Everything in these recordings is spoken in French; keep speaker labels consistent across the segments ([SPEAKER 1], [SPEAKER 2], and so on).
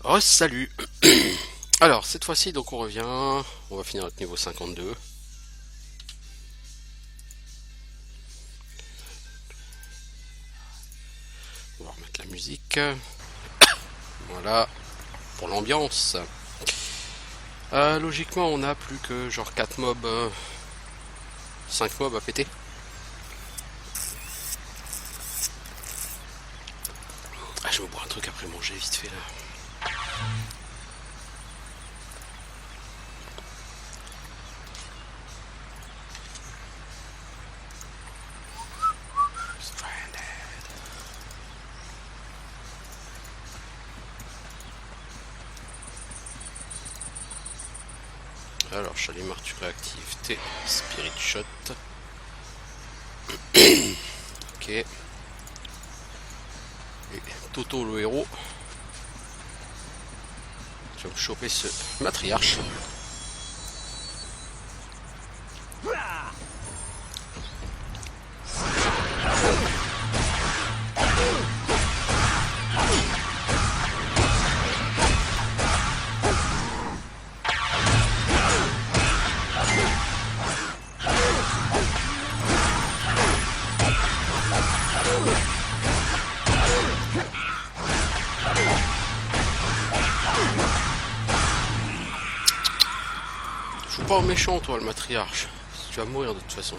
[SPEAKER 1] Oh, salut. Alors, cette fois-ci, donc on revient. On va finir notre niveau 52. On va remettre la musique. Voilà, pour l'ambiance. Logiquement, on a plus que genre 4 mobs, 5 mobs à péter. Ah, je vais boire un truc après manger, vite fait là. Alors, chalet martu réactive T, Spirit Shot. Ok. Et Toto le héros. Je vais me choper ce matriarche. Joue pas au méchant, toi, le matriarche. Tu vas mourir de toute façon.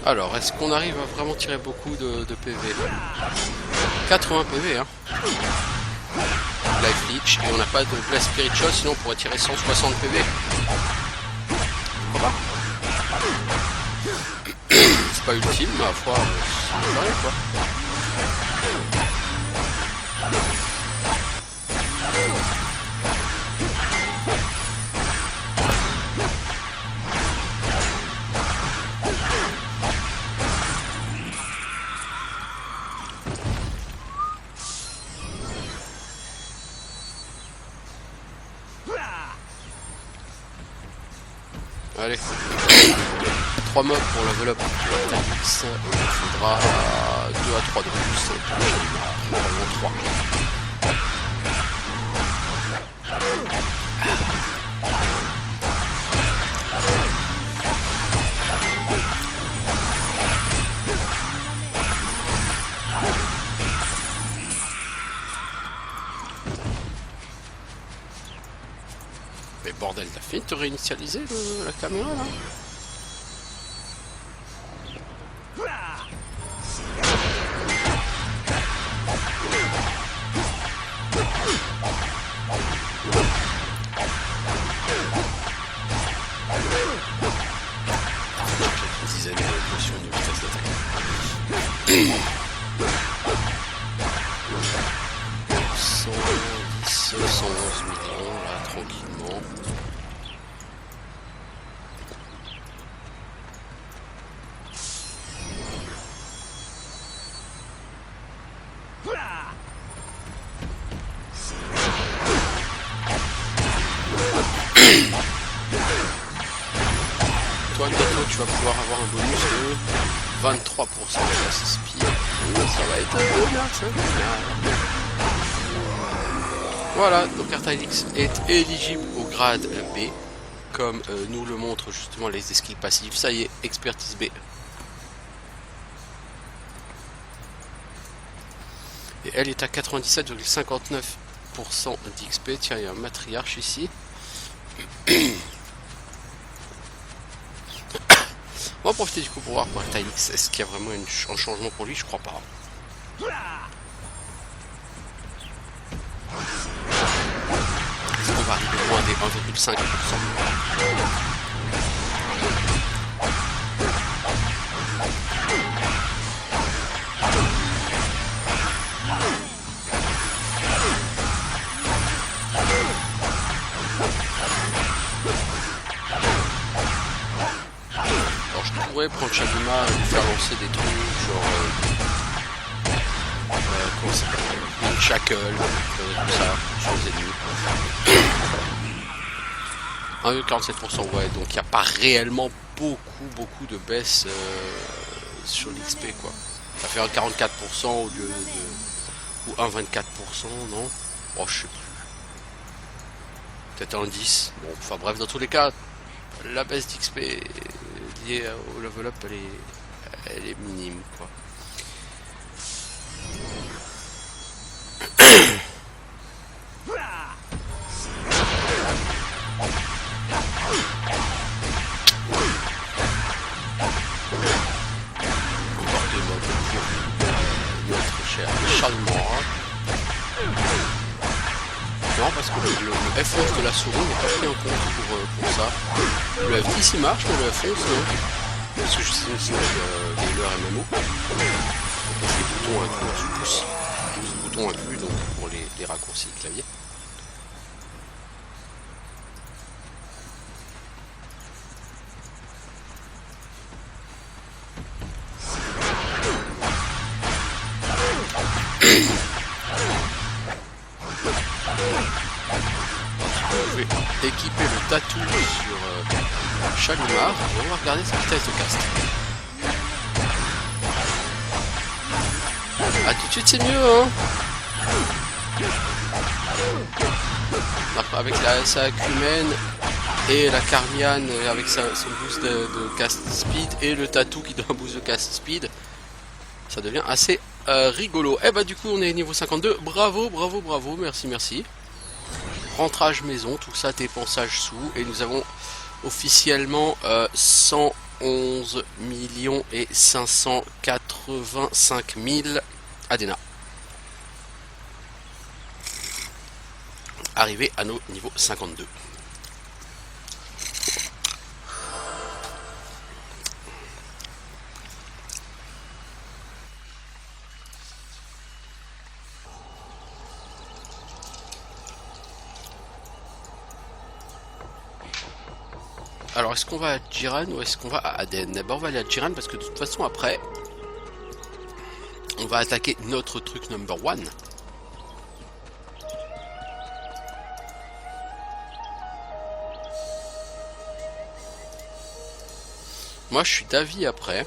[SPEAKER 1] Alors, est-ce qu'on arrive à vraiment tirer beaucoup de PV? 80 PV, hein. Life Leech, et on n'a pas de Blast Spirit Shot, sinon on pourrait tirer 160 PV. Pourquoi pas? C'est pas ultime, mais à la fois, c'est rien, quoi. Allez. 3 mobs pour level up. Ça, il faudra 2 à 3 de plus. Normalement 3. Mais bordel, t'as fait de te réinitialiser la caméra là? Dizaine de potions de vitesse d'attaque. 110, 111 millions là, tranquillement. Toi, bientôt, tu vas pouvoir avoir un bonus de 23% de la speed. Ça va être un bonheur, ça va être bien. Voilà, donc Artalix est éligible au grade B, comme nous le montrent justement les skills passifs. Ça y est, expertise B. Et elle est à 97,59% d'XP. Tiens, il y a un matriarche ici. On va profiter du coup pour voir pour Artalix. Est-ce qu'il y a vraiment un changement pour lui? Je crois pas. Est-ce qu'on va arriver loin des 1,5%? Alors je pourrais prendre Shaduma et lui faire lancer des trucs genre comment ça s'appelle, une shackle, tout ça sur les ennemis. 1,47%, ouais, donc il n'y a pas réellement beaucoup de baisse sur l'XP quoi. Ça fait un 44% au lieu de... ou un 24%, non? Oh, je sais plus. Peut-être un 10. Bon, enfin bref, dans tous les cas, la baisse d'XP liée au level up, elle est minime quoi. Non, parce que le F11 de la souris n'est pas pris en compte pour ça. Le F10 il marche, mais le F11 non. Parce que je sais aussi que gamer MMO. Les boutons inclus sous pouce. 12 boutons inclus donc pour les raccourcis de clavier. Je vais équiper le tatou sur Shalimar et on va regarder sa vitesse de cast. Ah, tout de suite c'est mieux hein. Avec sa Acumen et la Carmian avec son boost de cast speed et le tatou qui donne un boost de cast speed, ça devient assez rigolo. Et bah du coup on est niveau 52, bravo, bravo, bravo, merci, merci. Rentrage maison, tout ça dépensage sous, et nous avons officiellement 111 millions et 585 000 ADENA. Arrivé à nos niveaux 52. Alors, est-ce qu'on va à Jiran ou est-ce qu'on va à Aden? D'abord, on va aller à Jiran parce que de toute façon, après, on va attaquer notre truc number one. Moi, je suis d'avis après.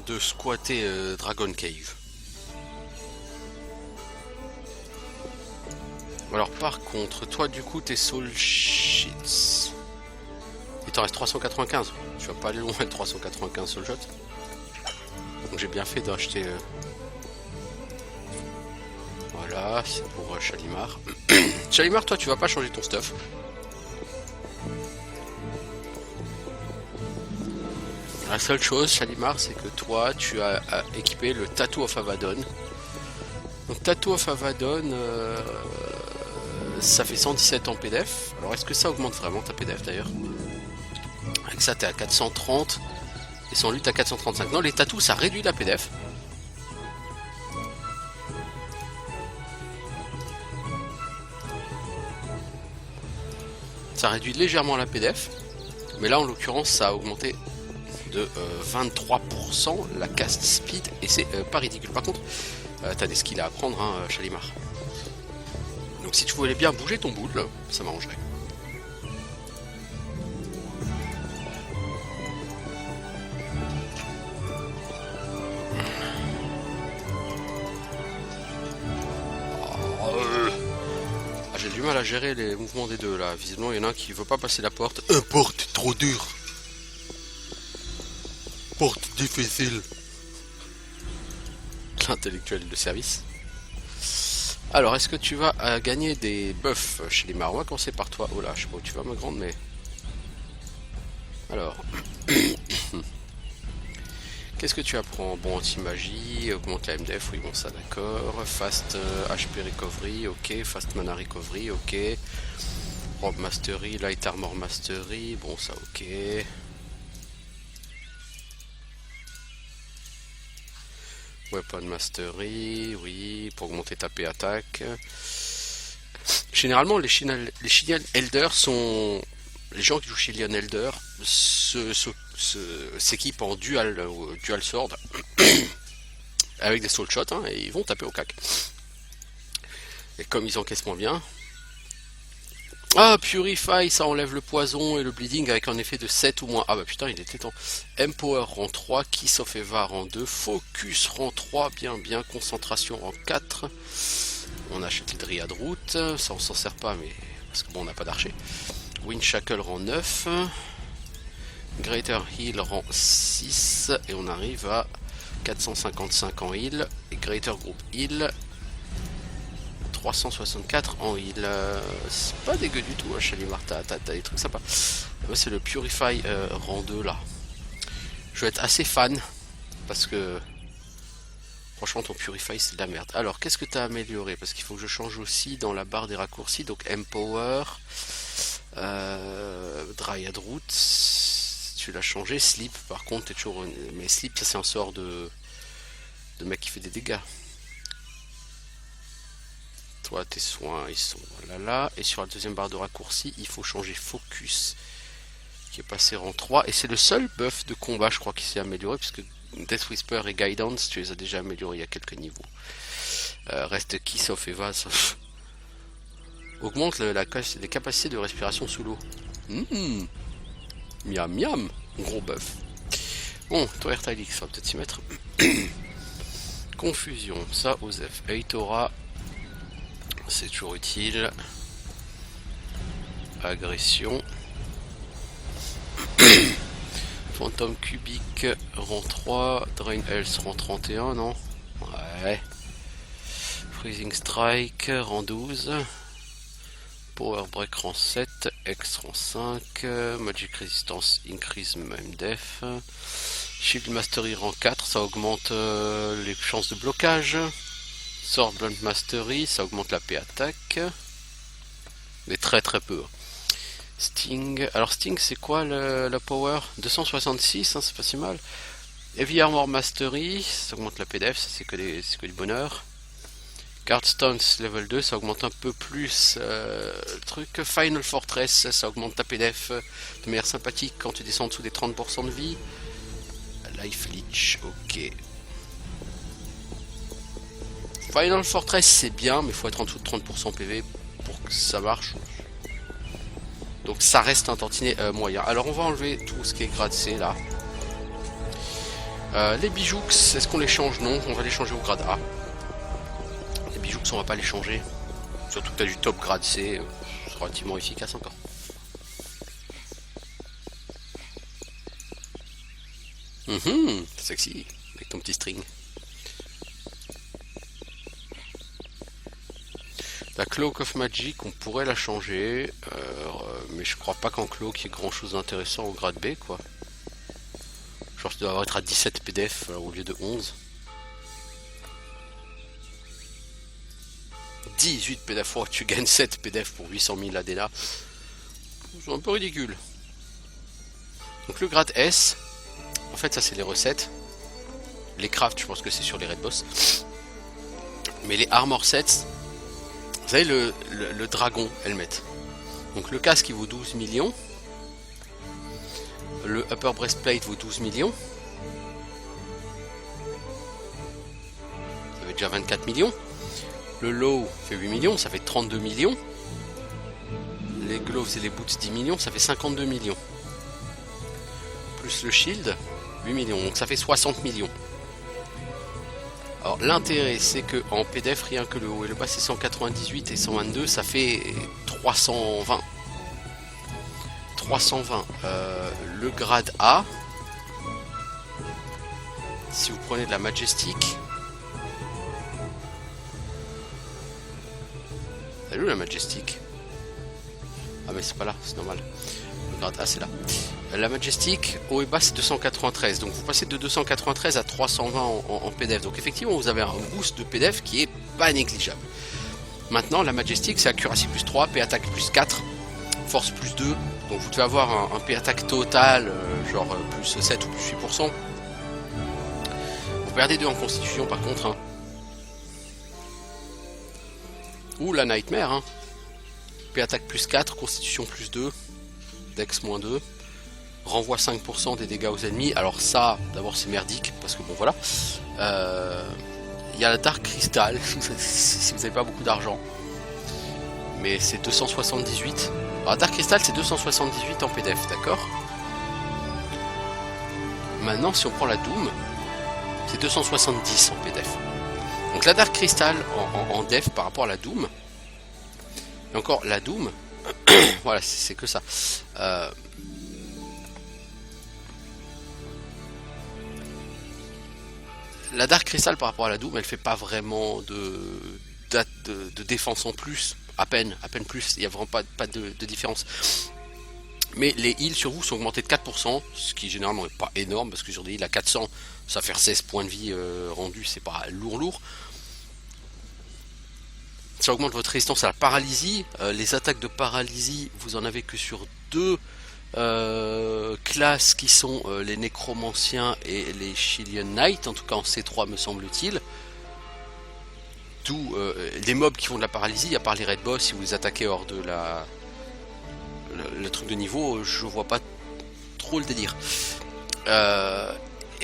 [SPEAKER 1] De squatter Dragon Cave. Alors par contre, toi du coup t'es Soul Sheets. Il t'en reste 395. Tu vas pas aller loin de 395 Soul Shot. Donc j'ai bien fait d'acheter... Voilà, c'est pour Shalimar. Shalimar, toi tu vas pas changer ton stuff. La seule chose, Shalimar, c'est que toi tu as équipé le Tattoo of Abaddon. Donc Tattoo of Abaddon... ça fait 117 en PDF. Alors est-ce que ça augmente vraiment ta PDF d'ailleurs? Avec ça t'es à 430 et sans lui t'es à 435. Non, les tatous ça réduit la PDF. Ça réduit légèrement la PDF. Mais là en l'occurrence ça a augmenté de 23% la cast speed et c'est pas ridicule. Par contre t'as des skills à apprendre hein, Shalimar. Donc si tu voulais bien bouger ton boule, ça m'arrangerait. J'ai du mal à gérer les mouvements des deux là. Visiblement il y en a un qui veut pas passer la porte. Porte trop dure. Porte difficile. L'intellectuel de service. Alors, est-ce que tu vas gagner des buffs chez les Marois? On va commencer par toi. Oh là, je sais pas où tu vas, ma grande, mais... Alors... Qu'est-ce que tu apprends? Bon, anti-magie, augmente la MDF, oui, bon, ça, d'accord. Fast HP Recovery, ok. Fast Mana Recovery, ok. Robe Mastery, Light Armor Mastery, bon, ça, ok. Weapon Mastery, oui, pour augmenter ta P attaque. Généralement, les Chilean Elder sont... Les gens qui jouent Chilean Elder s'équipent en dual sword avec des soul shots hein, et ils vont taper au cac. Et comme ils encaissent moins bien, Ah, Purify, ça enlève le poison et le bleeding avec un effet de 7 ou moins. Ah bah putain, il était temps. Empower rang 3, Kiss of Eva rang 2, Focus rang 3, bien bien, Concentration rang 4. On a acheté Dryad Root, ça on s'en sert pas mais parce que bon on n'a pas d'archer. Windshackle rang 9, Greater Heal rang 6 et on arrive à 455 en heal et Greater Group Heal 364 en heal. C'est pas dégueu du tout, hein, Shalimar, t'as des trucs sympas. Moi c'est le Purify rang 2 là. Je vais être assez fan parce que franchement ton Purify c'est de la merde. Alors qu'est-ce que t'as amélioré? Parce qu'il faut que je change aussi dans la barre des raccourcis. Donc Empower, Dryad Root, tu l'as changé. Sleep par contre t'es toujours... Mais Sleep ça c'est un sort de mec qui fait des dégâts. Toi tes soins ils sont là. Et sur la deuxième barre de raccourcis il faut changer Focus qui est passé rang 3. Et c'est le seul buff de combat je crois qui s'est amélioré puisque Death Whisper et Guidance tu les as déjà améliorés il y a quelques niveaux. Reste Kiss of Eva, ça... augmente les capacités de respiration sous l'eau. Miam miam, gros buff. Bon, toi Ertalix, on va peut-être s'y mettre. Confusion, ça Osef. Eitora, c'est toujours utile. Agression. Phantom Cubique, rang 3. Drain Health, rang 31, non? Ouais. Freezing Strike, rang 12. Power Break, rang 7. X, rang 5. Magic Resistance, Increase Même Def. Shield Mastery, rang 4. Ça augmente les chances de blocage. Sword Blunt Mastery, ça augmente la P attaque. Mais très peu. Sting, alors Sting c'est quoi la power? 266, hein, c'est pas si mal. Heavy Armor Mastery, ça augmente la PDF, c'est que du bonheur. Guard Stance level 2, ça augmente un peu plus le truc. Final Fortress, ça augmente ta PDF de manière sympathique quand tu descends en dessous des 30% de vie. Life Leech, ok. Final Fortress c'est bien, mais il faut être en dessous de 30% PV pour que ça marche. Donc ça reste un tantinet moyen. Alors on va enlever tout ce qui est grade C là. Les bijoux, est-ce qu'on les change? Non, on va les changer au grade A. Les bijoux, on va pas les changer. Surtout que tu as du top grade C, c'est relativement efficace encore. Sexy, avec ton petit string. La Cloak of Magic, on pourrait la changer, mais je crois pas qu'en Cloak il y ait grand chose d'intéressant au grade B, quoi. Genre, tu dois être à 17 PDF au lieu de 11. 18 PDF, oh, tu gagnes 7 PDF pour 800 000 ADNA. C'est un peu ridicule. Donc le grade S, en fait ça c'est les recettes. Les crafts, je pense que c'est sur les Red Boss. Mais les Armor Sets... Vous savez, le dragon, helmet. Donc le casque il vaut 12 millions. Le upper breastplate vaut 12 millions. Ça fait déjà 24 millions. Le low fait 8 millions, ça fait 32 millions. Les gloves et les boots 10 millions, ça fait 52 millions. Plus le shield, 8 millions, donc ça fait 60 millions. Alors l'intérêt c'est que en PDF rien que le haut et le bas c'est 198 et 122, ça fait 320. 320. Le grade A, si vous prenez de la Majestic, salut la Majestic. Ah mais c'est pas là, c'est normal. Le grade A c'est là. La Majestic, haut et bas c'est 293, donc vous passez de 293 à 320 en PDF, donc effectivement vous avez un boost de PDF qui est pas négligeable. Maintenant la Majestic c'est accuracy plus 3, P attaque plus 4, force plus 2, donc vous devez avoir un P attaque total, genre plus 7 ou plus 8%. Vous perdez 2 en constitution par contre. Hein. Ou la Nightmare, hein. P attaque plus 4, constitution plus 2, Dex moins 2. Renvoie 5% des dégâts aux ennemis. Alors ça, d'abord c'est merdique, parce que bon voilà. Il y a la Dark Crystal, si vous n'avez pas beaucoup d'argent. mais c'est 278. Alors Dark Crystal c'est 278 en PDF, d'accord. Maintenant si on prend la Doom, c'est 270 en PDF. Donc la Dark Crystal en def par rapport à la Doom. Et encore la Doom, voilà c'est que ça. La Dark Crystal par rapport à la Doom, elle fait pas vraiment de défense en plus, à peine plus, il n'y a vraiment pas de différence. Mais les heals sur vous sont augmentés de 4%, ce qui généralement n'est pas énorme, parce que sur des heals à 400, ça fait 16 points de vie rendus, c'est pas lourd. Ça augmente votre résistance à la paralysie. Les attaques de paralysie, vous en avez que sur deux classes qui sont les nécromanciens et les Chilean Knights, en tout cas en C3 me semble-t-il. D'où les mobs qui font de la paralysie, à part les raid boss, si vous les attaquez hors de le truc de niveau, je vois pas trop le délire.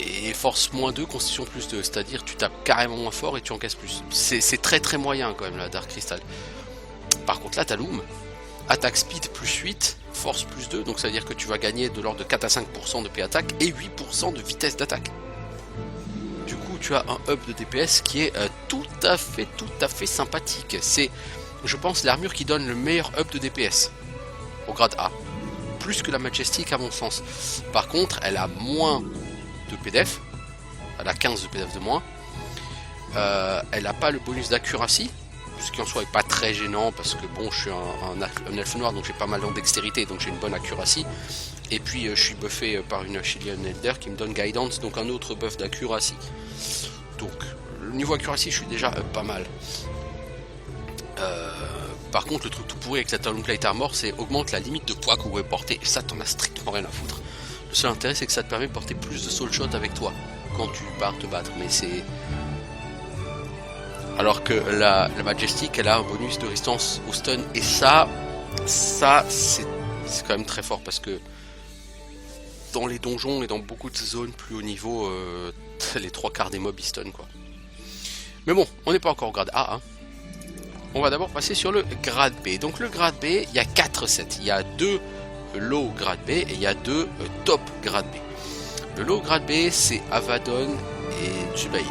[SPEAKER 1] Et force moins 2, constitution plus 2, c'est-à-dire tu tapes carrément moins fort et tu encaisses plus. C'est très moyen quand même la Dark Crystal. Par contre là t'as Loom, attaque speed plus 8, force plus 2, donc ça veut dire que tu vas gagner de l'ordre de 4 à 5% de P-attaque et 8% de vitesse d'attaque. Du coup tu as un up de DPS qui est tout à fait sympathique. C'est, je pense, l'armure qui donne le meilleur up de DPS au grade A. Plus que la Majestic à mon sens. Par contre elle a moins de PDF, elle a 15 de PDF de moins. Elle n'a pas le bonus d'accuracy, ce qui en soi est pas très gênant parce que bon, je suis un elfe noir donc j'ai pas mal en dextérité, donc j'ai une bonne accuracy. Et puis je suis buffé par une Chilean Elder qui me donne guidance, donc un autre buff d'accuracy. Donc le niveau accuracy je suis déjà pas mal. Par contre le truc tout pourri avec cette Talon Plate Armor, c'est augmente la limite de poids que vous pouvez porter, et ça t'en as strictement rien à foutre. Le seul intérêt c'est que ça te permet de porter plus de soul shot avec toi quand tu pars te battre, mais c'est... Alors que la Majestic elle a un bonus de résistance au stun, et ça c'est quand même très fort parce que dans les donjons et dans beaucoup de zones plus haut niveau, les 3/4 des mobs ils stun quoi. Mais bon, on n'est pas encore au grade A, hein. On va d'abord passer sur le grade B. Donc le grade B, il y a 4 sets, il y a 2 low grade B et il y a 2 top grade B. Le low grade B c'est Avadon et Jubei.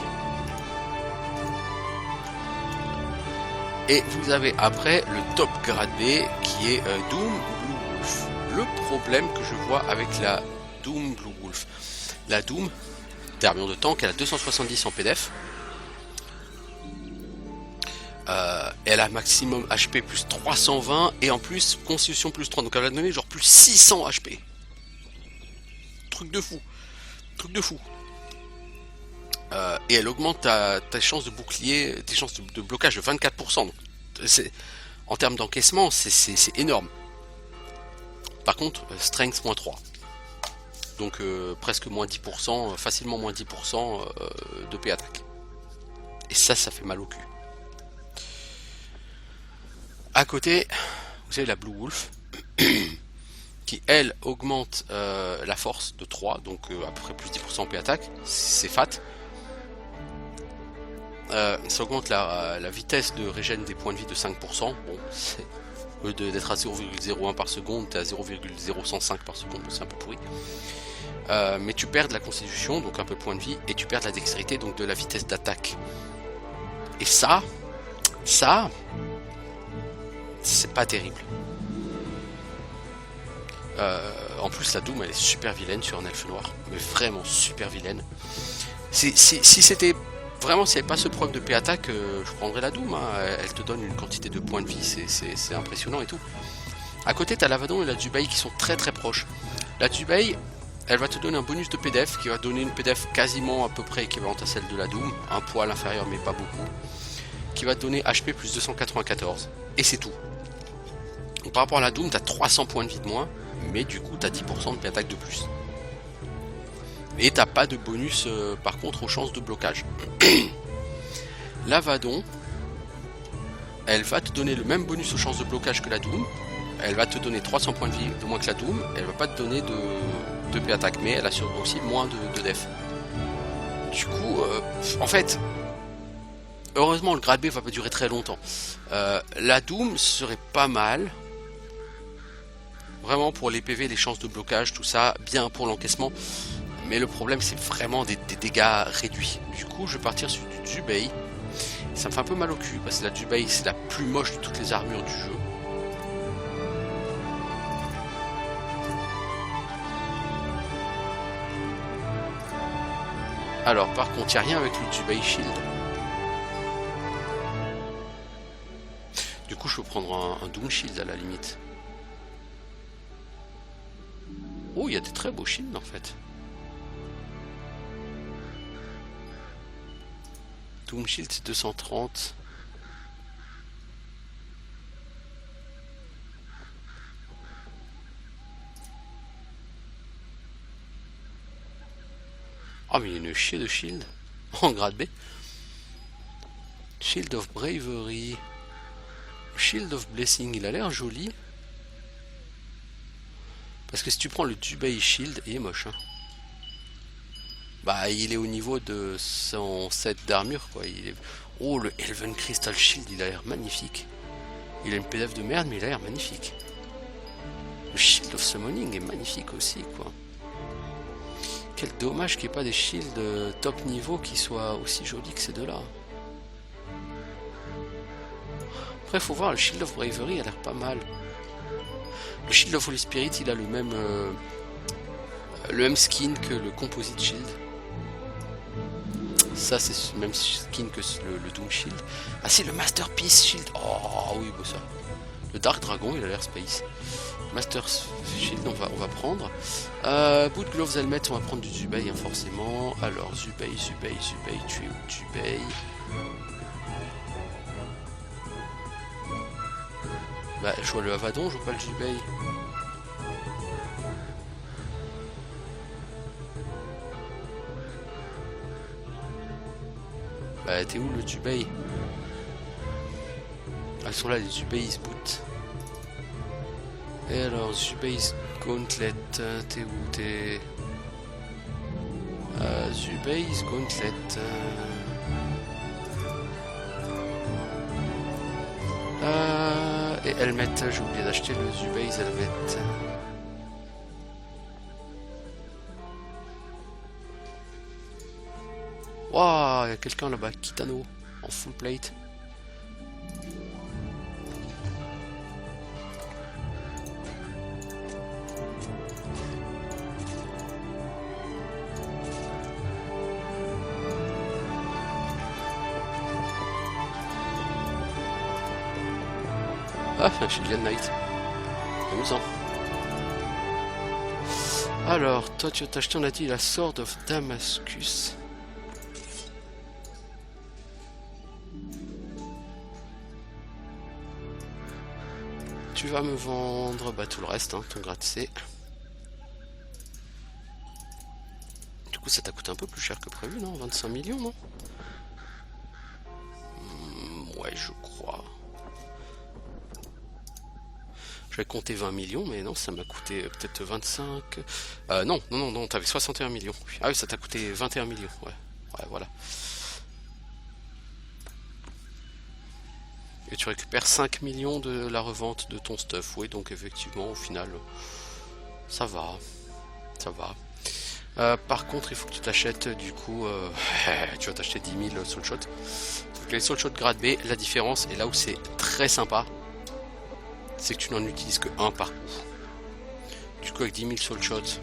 [SPEAKER 1] Et vous avez après le top grade B qui est Doom Blue Wolf. Le problème que je vois avec la Doom Blue Wolf, la Doom d'armure de tank, elle a 270 en PDF. Elle a maximum HP plus 320 et en plus constitution plus 3, donc elle va donner genre plus 600 HP. Truc de fou. Et elle augmente ta chance de bouclier, tes chances de blocage de 24%. Donc, en termes d'encaissement, c'est énorme. Par contre, strength moins 3. Donc presque moins 10%, facilement moins 10% de P attaque. Et ça fait mal au cul. À côté, vous avez la Blue Wolf, qui elle augmente la force de 3, donc à peu près plus 10% en P attaque, c'est fat. Ça augmente la vitesse de régène des points de vie de 5%, bon, au lieu d'être à 0,01 par seconde, t'es à 0,0105 par seconde, bon, c'est un peu pourri. Mais tu perds de la constitution, donc un peu de points de vie, et tu perds de la dextérité, donc de la vitesse d'attaque. Et ça, c'est pas terrible. En plus la Doom elle est super vilaine sur un elfe noir, mais vraiment super vilaine. Si c'était vraiment, s'il n'y avait pas ce problème de P-attaque, je prendrais la Doom, hein. Elle te donne une quantité de points de vie, c'est impressionnant et tout. À côté t'as l'Avadon et la Jubei qui sont très proches. La Jubei elle va te donner un bonus de PDF qui va donner une PDF quasiment à peu près équivalente à celle de la Doom, un poil inférieur mais pas beaucoup, qui va te donner HP plus 294, et c'est tout. Donc, par rapport à la Doom, tu as 300 points de vie de moins, mais du coup, tu as 10% de attaque de plus. Et t'as pas de bonus, par contre, aux chances de blocage. L'Avadon, elle va te donner le même bonus aux chances de blocage que la Doom. Elle va te donner 300 points de vie de moins que la Doom. Elle va pas te donner de P-attaque, mais elle a aussi moins de def. Du coup, en fait, heureusement, le grade B va pas durer très longtemps. La Doom serait pas mal. Vraiment pour les PV, les chances de blocage, tout ça, bien pour l'encaissement. Mais le problème, c'est vraiment des dégâts réduits. Du coup, je vais partir sur du Jubei. Ça me fait un peu mal au cul, parce que la Jubei, c'est la plus moche de toutes les armures du jeu. Alors, par contre, il n'y a rien avec le Jubei Shield. Du coup, je peux prendre un Doom Shield à la limite. Oh, il y a des très beaux shields en fait. Doom Shield c'est 230. Ah mais il y a une chier de shield en grade B. Shield of Bravery. Shield of Blessing, il a l'air joli. Parce que si tu prends le Jubei Shield, il est moche. Hein. Bah il est au niveau de son set d'armure quoi. Il est... Oh le Elven Crystal Shield, il a l'air magnifique. Il a une PDF de merde mais il a l'air magnifique. Le Shield of Summoning est magnifique aussi quoi. Quel dommage qu'il n'y ait pas des shields top niveau qui soient aussi jolis que ces deux-là. Après, faut voir, le Shield of Bravery a l'air pas mal. Le Shield of Holy Spirit, il a le même skin que le Composite Shield. Ça, c'est le même skin que le Doom Shield. Ah si, le Masterpiece Shield. Oh oui, bon ça. Le Dark Dragon, il a l'air space. Master Shield, on va prendre. Boot Gloves Helmet, on va prendre du Jubei, hein, forcément. Alors, Jubei, tu es où Jubei? Bah, je vois le Havadon, je vois pas le Jubei. Bah, t'es où le Jubei? Elles sont là, les Jubei's Boot. Et alors, Jubei's Gauntlet, t'es où? T'es... Jubei's Gauntlet... Et Helmet, j'ai oublié d'acheter le Jubei's Helmet. Waouh, il y a quelqu'un là-bas, Kitano, en full plate. Ah, un Chilean Knight. Amusant. Alors, toi tu as acheté, on a dit, la Sword of Damascus. Tu vas me vendre bah, tout le reste, hein, ton gratte-C. Du coup, ça t'a coûté un peu plus cher que prévu, non? 25 millions, non? Ouais, je crois. J'avais compté 20 millions, mais non, ça m'a coûté peut-être 25... non, t'avais 61 millions. Ah oui, ça t'a coûté 21 millions, ouais. Ouais, voilà. Et tu récupères 5 millions de la revente de ton stuff. Oui, donc effectivement, au final, ça va. Ça va. Par contre, il faut que tu t'achètes, du coup... tu vas t'acheter 10 000 Soul Shot. Donc les Soul Shot grade B, la différence, et là où c'est très sympa, c'est que tu n'en utilises que un par coup. Du coup, avec 10 000 Soul Shots,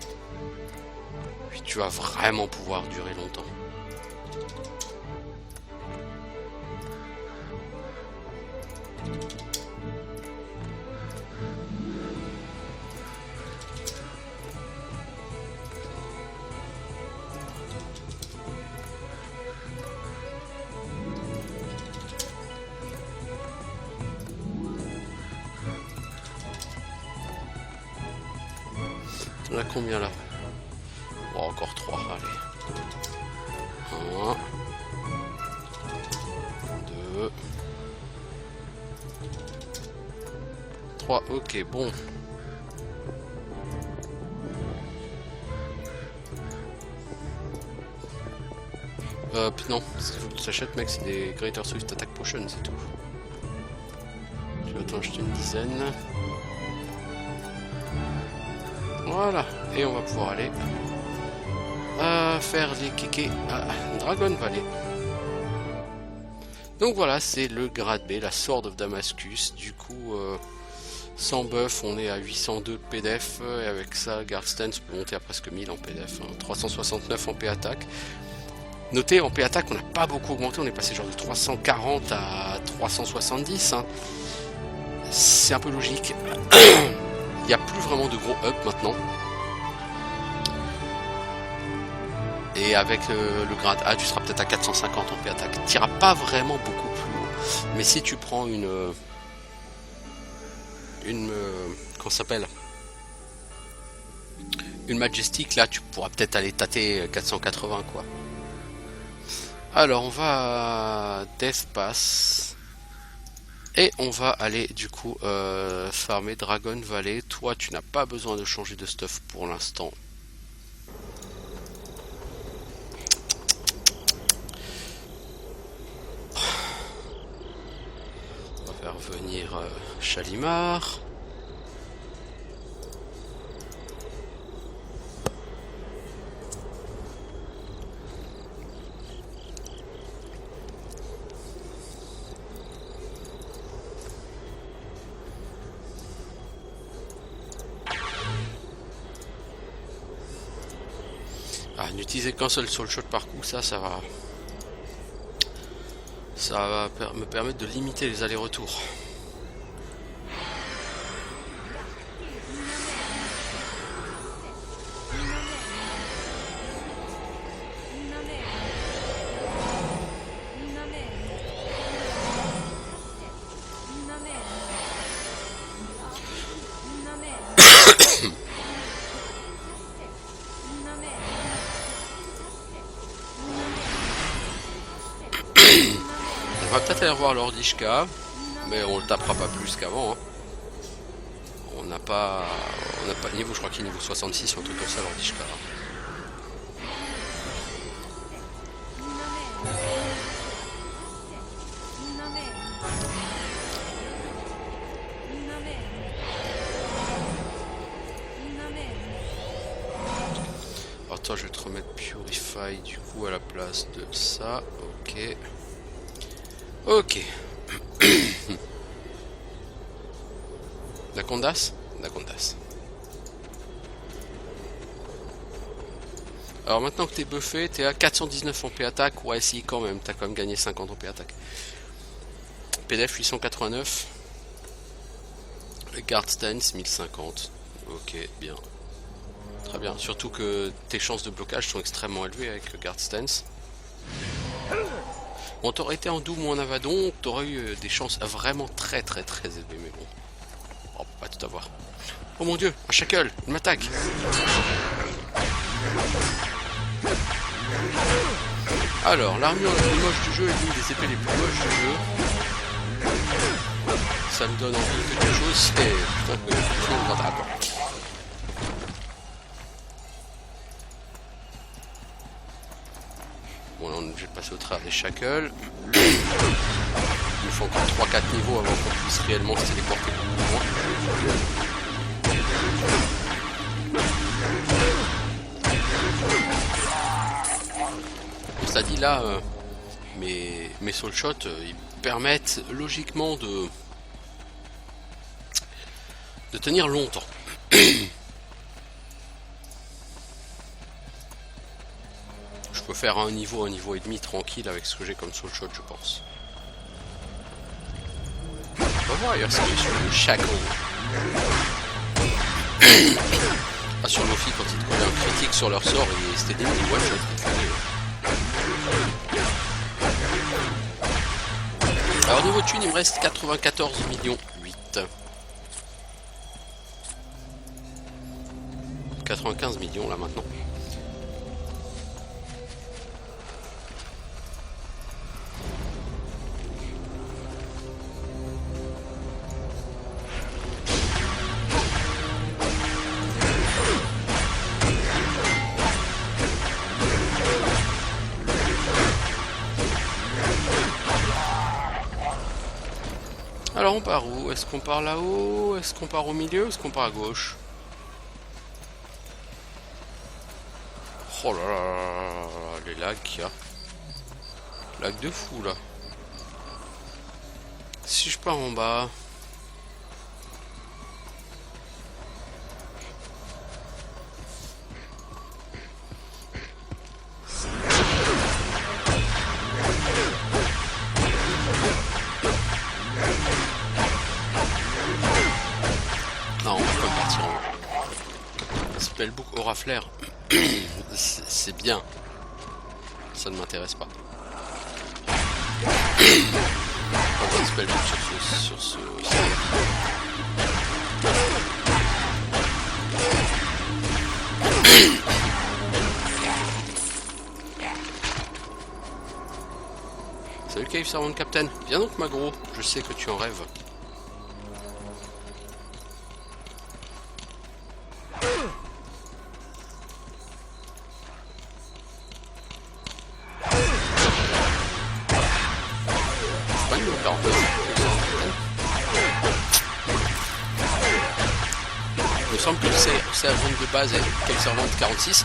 [SPEAKER 1] tu vas vraiment pouvoir durer longtemps. On a combien là? Oh, encore 3, allez. 1, 2, 3, ok, bon. Non, ce qu'il faut que tu t'achètes, mec, c'est des Greater Swift Attack Potion, c'est tout. Tu vas t'en acheter une dizaine. Voilà, et on va pouvoir aller faire les kékés à Dragon Valley. Donc voilà, c'est le grade B, la Sword of Damascus. Du coup, sans buff, on est à 802 PDF, et avec ça, Guard Stance peut monter à presque 1000 en PDF, hein, 369 en P-Attack. Notez, en P-Attack, on n'a pas beaucoup augmenté, on est passé genre de 340 à 370. Hein. C'est un peu logique. Il n'y a plus vraiment de gros up maintenant. Et avec le grade A, tu seras peut-être à 450 en P-Attack. Tu n'iras pas vraiment beaucoup plus haut. Mais si tu prends comment ça s'appelle, une Majestic, là tu pourras peut-être aller tâter 480 quoi. Alors on va à Death Pass et on va aller du coup farmer Dragon Valley. Toi tu n'as pas besoin de changer de stuff pour l'instant. On va faire venir Shalimar. Ah, n'utiliser qu'un seul soul shot par coup, ça va me permettre de limiter les allers-retours. On va peut-être aller revoir l'Ordishka, mais on le tapera pas plus qu'avant. Hein. On n'a pas le niveau, je crois qu'il est niveau 66 ou un truc comme ça l'Ordishka. Alors toi je vais te remettre Purify du coup à la place de ça, ok. Ok. Dacondas. Alors maintenant que t'es buffé, t'es à 419 en P-Attack. Ouais, si, quand même, t'as quand même gagné 50 en P-Attack. PDF 889. Guard Stance 1050. Ok, bien. Très bien. Surtout que tes chances de blocage sont extrêmement élevées avec Guard Stance. Bon, t'aurais été en Doom ou en Avadon, t'aurais eu des chances vraiment très élevées, mais bon. On peut pas tout avoir. Oh mon dieu, un shackle, il m'attaque. Alors, l'armure la plus moche du jeu est l'une des épées les plus moches du jeu. Ça me donne envie de quelque chose, c'est... Putain, bon, là on est obligé de passer au travers des shackles. Il nous faut encore 3-4 niveaux avant qu'on puisse réellement se téléporter beaucoup loin. Cela dit, là, mes soul shots, ils permettent logiquement de tenir longtemps. Je peux faire un niveau et demi tranquille avec ce que j'ai comme soul shot, je pense. On va voir ailleurs si j'ai sur le shackle. Ah, sur Lofi, quand ils te collaient un critique sur leur sort, et c'était des mini one-shots qui te collaient. Alors niveau thune, il me reste 94 millions 8. 95 millions là maintenant. Alors on part où? Est-ce qu'on part là-haut? Est-ce qu'on part au milieu? Est-ce qu'on part à gauche? Oh là là là là là, les lags qu'il y a. Lag de fou là. Si je pars en bas... Non, on va pas partir en haut. Spellbook aura flair. C'est bien. Ça ne m'intéresse pas. Pas de spellbook sur ce... Salut Cave Servant Captain. Viens donc Magro, je sais que tu en rêves. Il me semble que c'est la zone de base Cave Servant 46,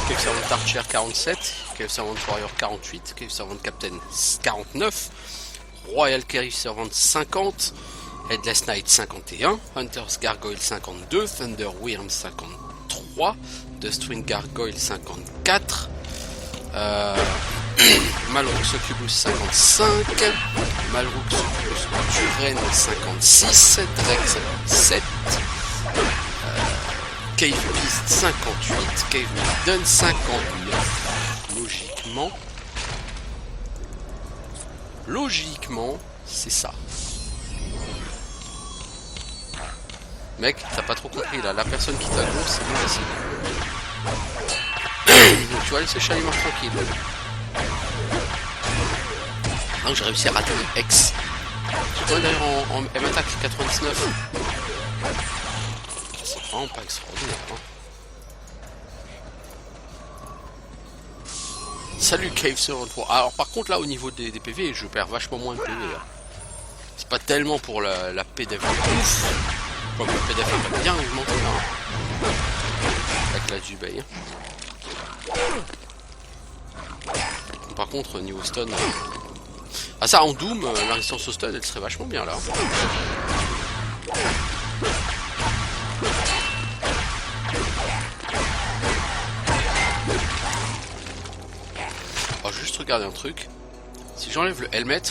[SPEAKER 1] Cave Servant Archer 47, Cave Servant Warrior 48, Cave Servant Captain 49, Royal Cave Servant 50, Headless Knight 51, Hunter's Gargoyle 52, Thunder Wyrm 53, Dustwind Gargoyle 54, Malrook Succubus 55, Malrook Succubus Turen 56, Drek 57, Cave Beast 58, Cave Maiden 59. Logiquement, c'est ça. Mec, t'as pas trop compris là, la personne qui t'a gonflé, c'est moi ici. Donc tu vas laisser Chalimar tranquille. Donc j'ai réussi à rater le X. Je suis d'ailleurs en M-Attack 99. C'est vraiment pas extraordinaire. Hein. Salut Cave Servant 3. Alors par contre là au niveau des PV, je perds vachement moins de PV. C'est pas tellement pour la PDF ouf. Comme le PDF va bien augmenter là. Avec la Zubei. Par contre niveau stun... Ah ça en Doom, la résistance au stun elle serait vachement bien là. Alors je vais juste regarder un truc. Si j'enlève le helmet...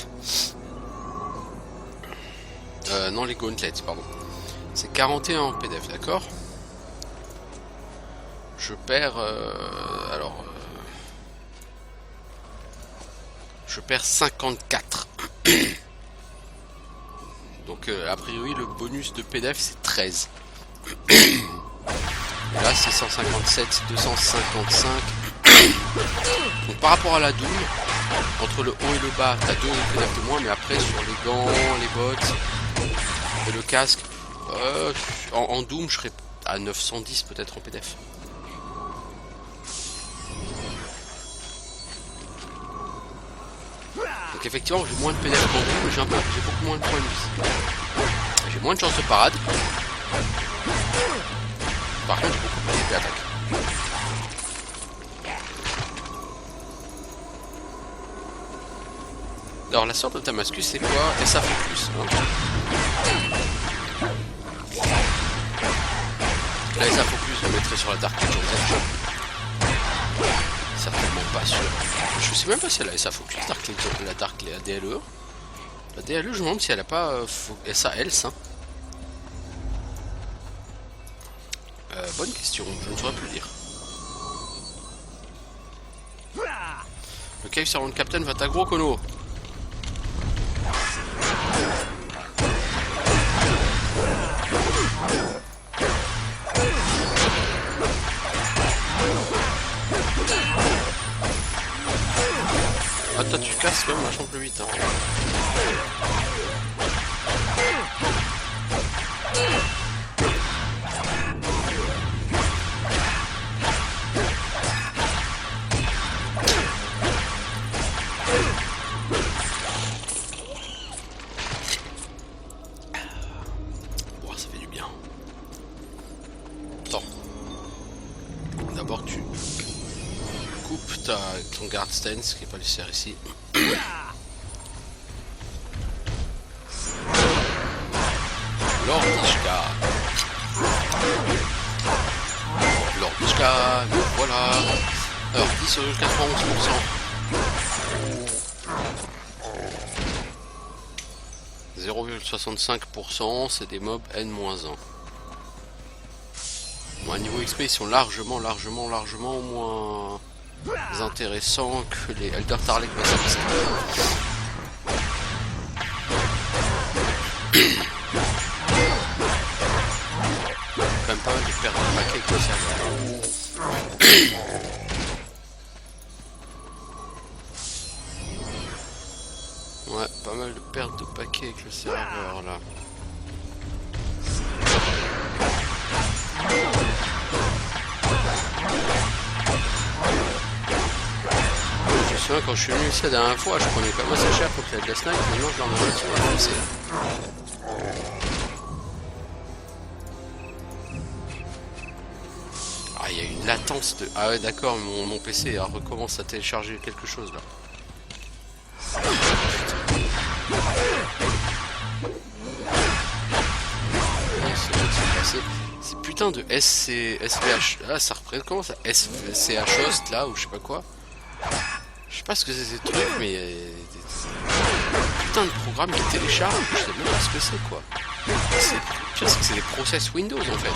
[SPEAKER 1] non les gauntlets pardon. C'est 41 en PDF, d'accord. Je perds... alors... je perds 54. Donc a priori le bonus de PDF c'est 13. Là c'est 157, 255. Donc par rapport à la Doom, entre le haut et le bas, t'as 2 PDF de moins, mais après sur les gants, les bottes et le casque, en Doom je serais à 910 peut-être en PDF. Donc effectivement j'ai moins de PDF qu'en Doom, mais j'ai beaucoup moins de points de vie. J'ai moins de chances de parade. Par contre j'ai beaucoup plus d'attaque. Alors la sorte de Damascus c'est quoi? SA Focus. La SA Focus je mettrai sur la Dark Age. Certainement pas sûr. Je sais même pas si elle a SA Focus, la DLE. La DLE je me demande si elle a pas SA Health. Hein. Bonne question, je ne saurais plus dire. Le Cave Servant Captain va t'aggro Kono. Ah toi tu casses quand même vachement plus vite hein. d'abord tu coupes ton guard stance qui est pas nécessaire ici. Lordishka. Lordishka, voilà. Alors 10,91%. 0,65%, c'est des mobs N-1. Bon, à niveau XP, ils sont largement moins intéressants que les Elder Tarlek Basilisk. Quand même pas mal de perdre de paquets avec le serveur. Ouais, pas mal de pertes de paquets avec le serveur là. Je me souviens quand je suis venu ici la dernière fois, je prenais quand même assez cher contre la Death Knight, maintenant je l'en ai sur la PC. Ah, il y a une latence de... Ah ouais d'accord, mon PC recommence à télécharger quelque chose là. Ces putains de SVH... Ah, ça représente comment ça? SVH host là, ou je sais pas quoi. Je sais pas ce que c'est ces trucs, mais il y a des putains de programmes qui téléchargent, je sais même pas ce que c'est quoi. C'est des process Windows en fait.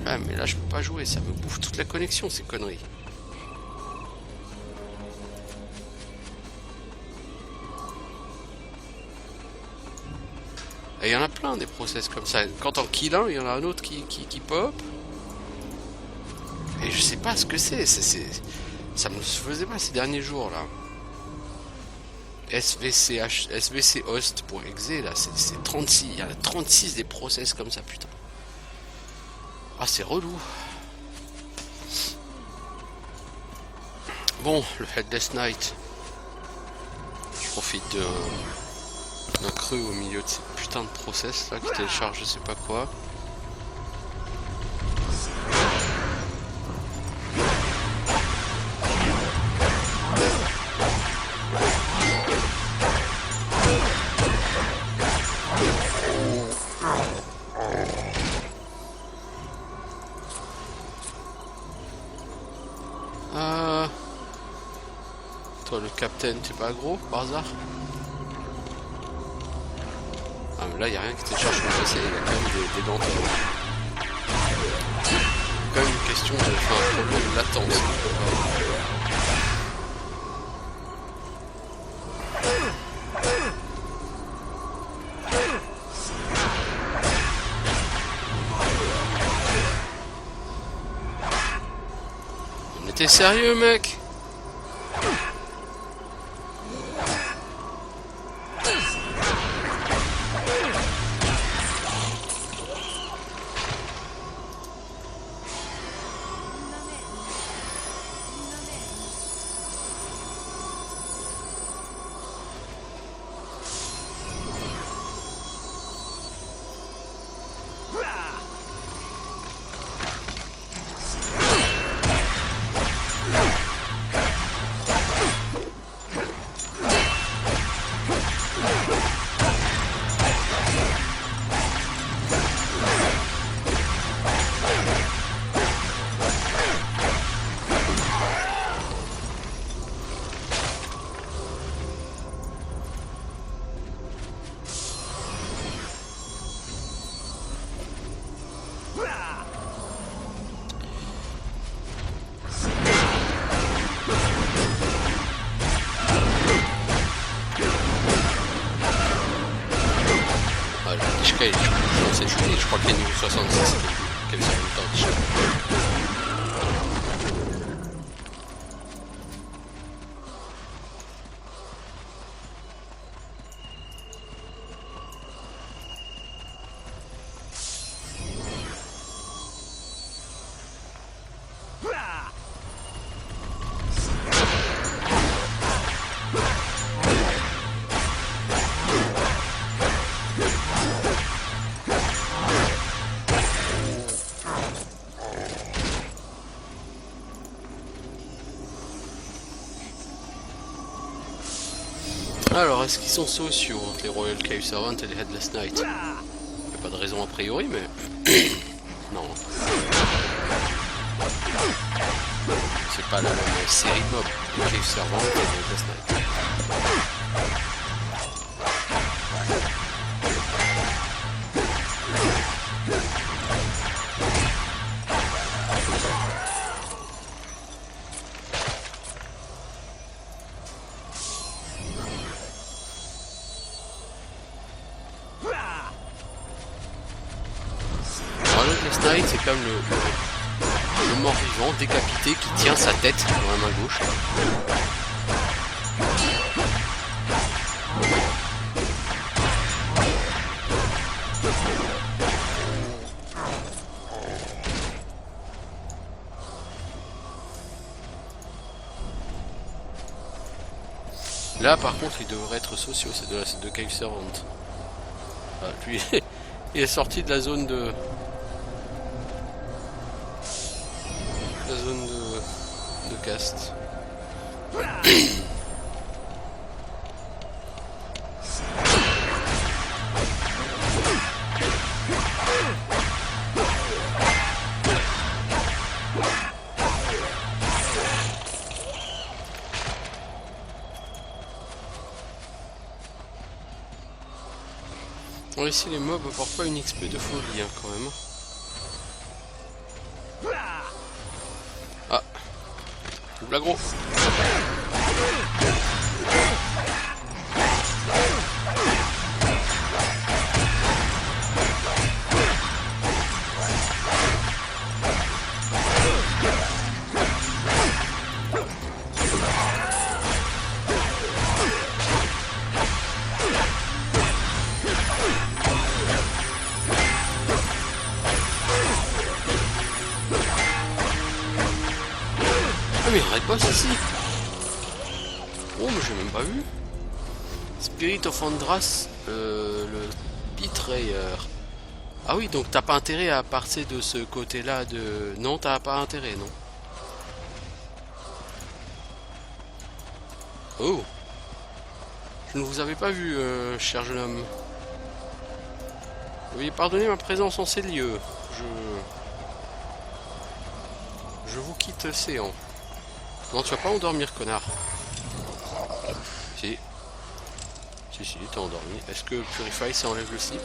[SPEAKER 1] Ah mais là je peux pas jouer, ça me bouffe toute la connexion ces conneries. Et il y en a plein des process comme ça. Quand on kill un, il y en a un autre qui pop. Et je sais pas ce que c'est. Ça me faisait pas ces derniers jours là. SVC host.exe là, c'est 36. Il y en a 36 des process comme ça, putain. Ah, c'est relou. Bon, le Headless Knight. Je profite d'un creux au milieu de ces putains de process là qui télécharge je sais pas quoi. Toi le capitaine, t'es pas gros par hasard? Ah mais là y a rien qui télécharge sur le PC, il y a quand même des dentelles. C'est quand même une question de un problème de latence. Mais t'es sérieux mec? Je crois qu'il est niveau 66 qu'elle sort le temps déjà. Alors, est-ce qu'ils sont sociaux entre les Royal Cave Servants et les Headless Knights? Il n'y a pas de raison a priori, mais... non. C'est pas la même série de mobs, les Cave Servants et les Headless Knights. C'est comme le mort vivant décapité qui tient sa tête dans la main gauche. Là par contre il devrait être sociaux, c'est de Cave Servant. Ah, lui il est sorti de la zone de... de cast. Bon, ici les mobs apportent pas une XP de folie hein, quand même. Ah, double aggro. Mais il y a un boss ici. Oh mais j'ai même pas vu. Spirit of Andras, le Betrayer. Ah oui, donc t'as pas intérêt à partir de ce côté-là de... Non, t'as pas intérêt, non. Oh. Je ne vous avais pas vu, cher jeune homme. Veuillez pardonner ma présence en ces lieux. Je vous quitte séant. Non, tu vas pas endormir, connard. Si. Si, t'es endormi. Est-ce que Purify, ça enlève le slip?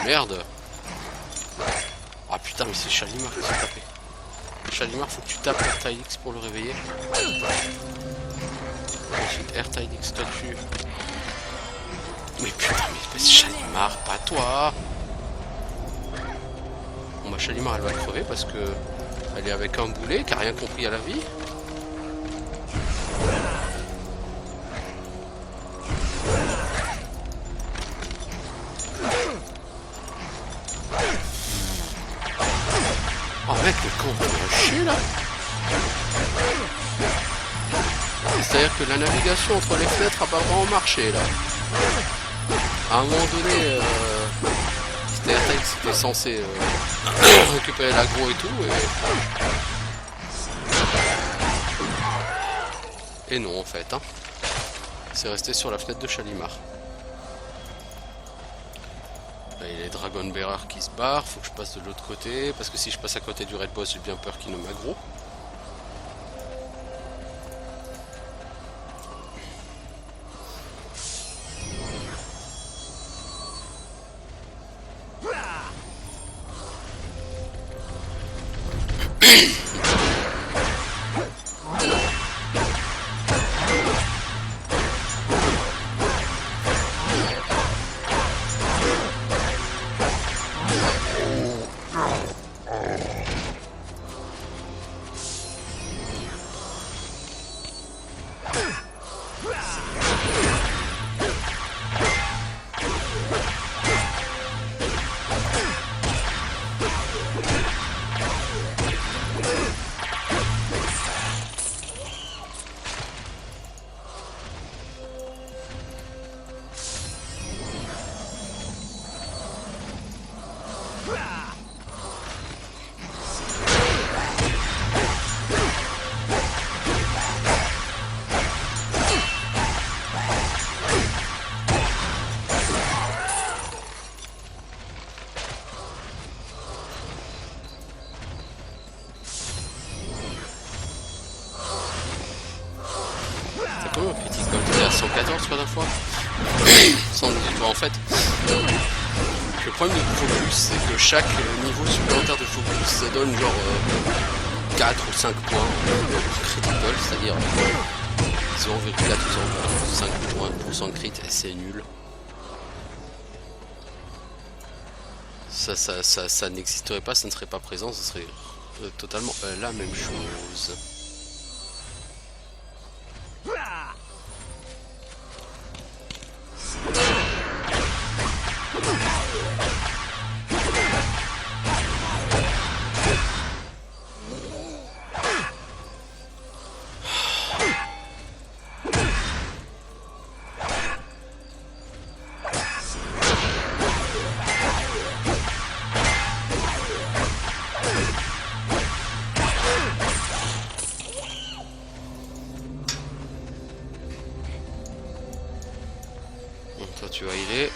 [SPEAKER 1] Merde. Ah putain, mais c'est Shalimar qui s'est tapé. Shalimar, faut que tu tapes R-Tidix pour le réveiller. Ensuite, R-Tidix, toi tu... Mais putain, mais c'est Shalimar, pas toi. Bon bah Shalimar, elle va crever parce que... Elle est avec un boulet qui a rien compris à la vie. Oh mec, le camp va chier là. C'est-à-dire que la navigation entre les fenêtres a pas vraiment marché là. À un moment donné, c'était censé récupérer l'aggro et tout. Et non en fait. Hein. C'est resté sur la fenêtre de Shalimar. Là, il y a les Dragon Bearer qui se barrent. Faut que je passe de l'autre côté. Parce que si je passe à côté du Red Boss, j'ai bien peur qu'il ne m'aggro. combien critical? T'es à 114 fois la fois 118 en fait. Le problème de Focus, c'est que chaque niveau supplémentaire de Focus, ça donne genre 4 ou 5 points critical, c'est-à-dire 0,4 ou 5 points de crit, et c'est nul. Ça n'existerait pas, ça ne serait pas présent, ce serait totalement la même chose. Toi tu vas healer.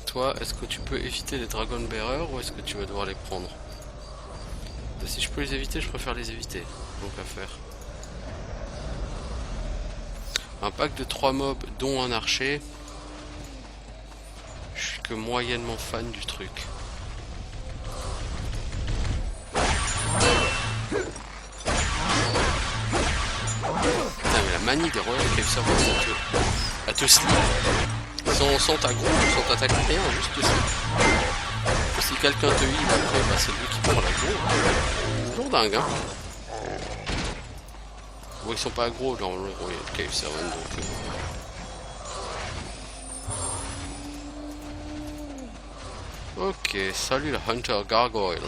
[SPEAKER 1] Toi, est-ce que tu peux éviter les Dragon Bearer ou est-ce que tu vas devoir les prendre? Si je peux les éviter, je préfère les éviter. Donc à faire. Un pack de 3 mobs, dont un archer. Je suis que moyennement fan du truc. Putain, mais la manie des Royal Cave Servants à te slip. Sans t'aggro, sans t'attaquer, rien, juste te slip. Si quelqu'un te heal après, bah c'est lui qui prend l'aggro. C'est toujours dingue, hein. Bon, ils sont pas aggro dans le Royal Cave Servant, donc... Ok, salut la Hunter Gargoyle.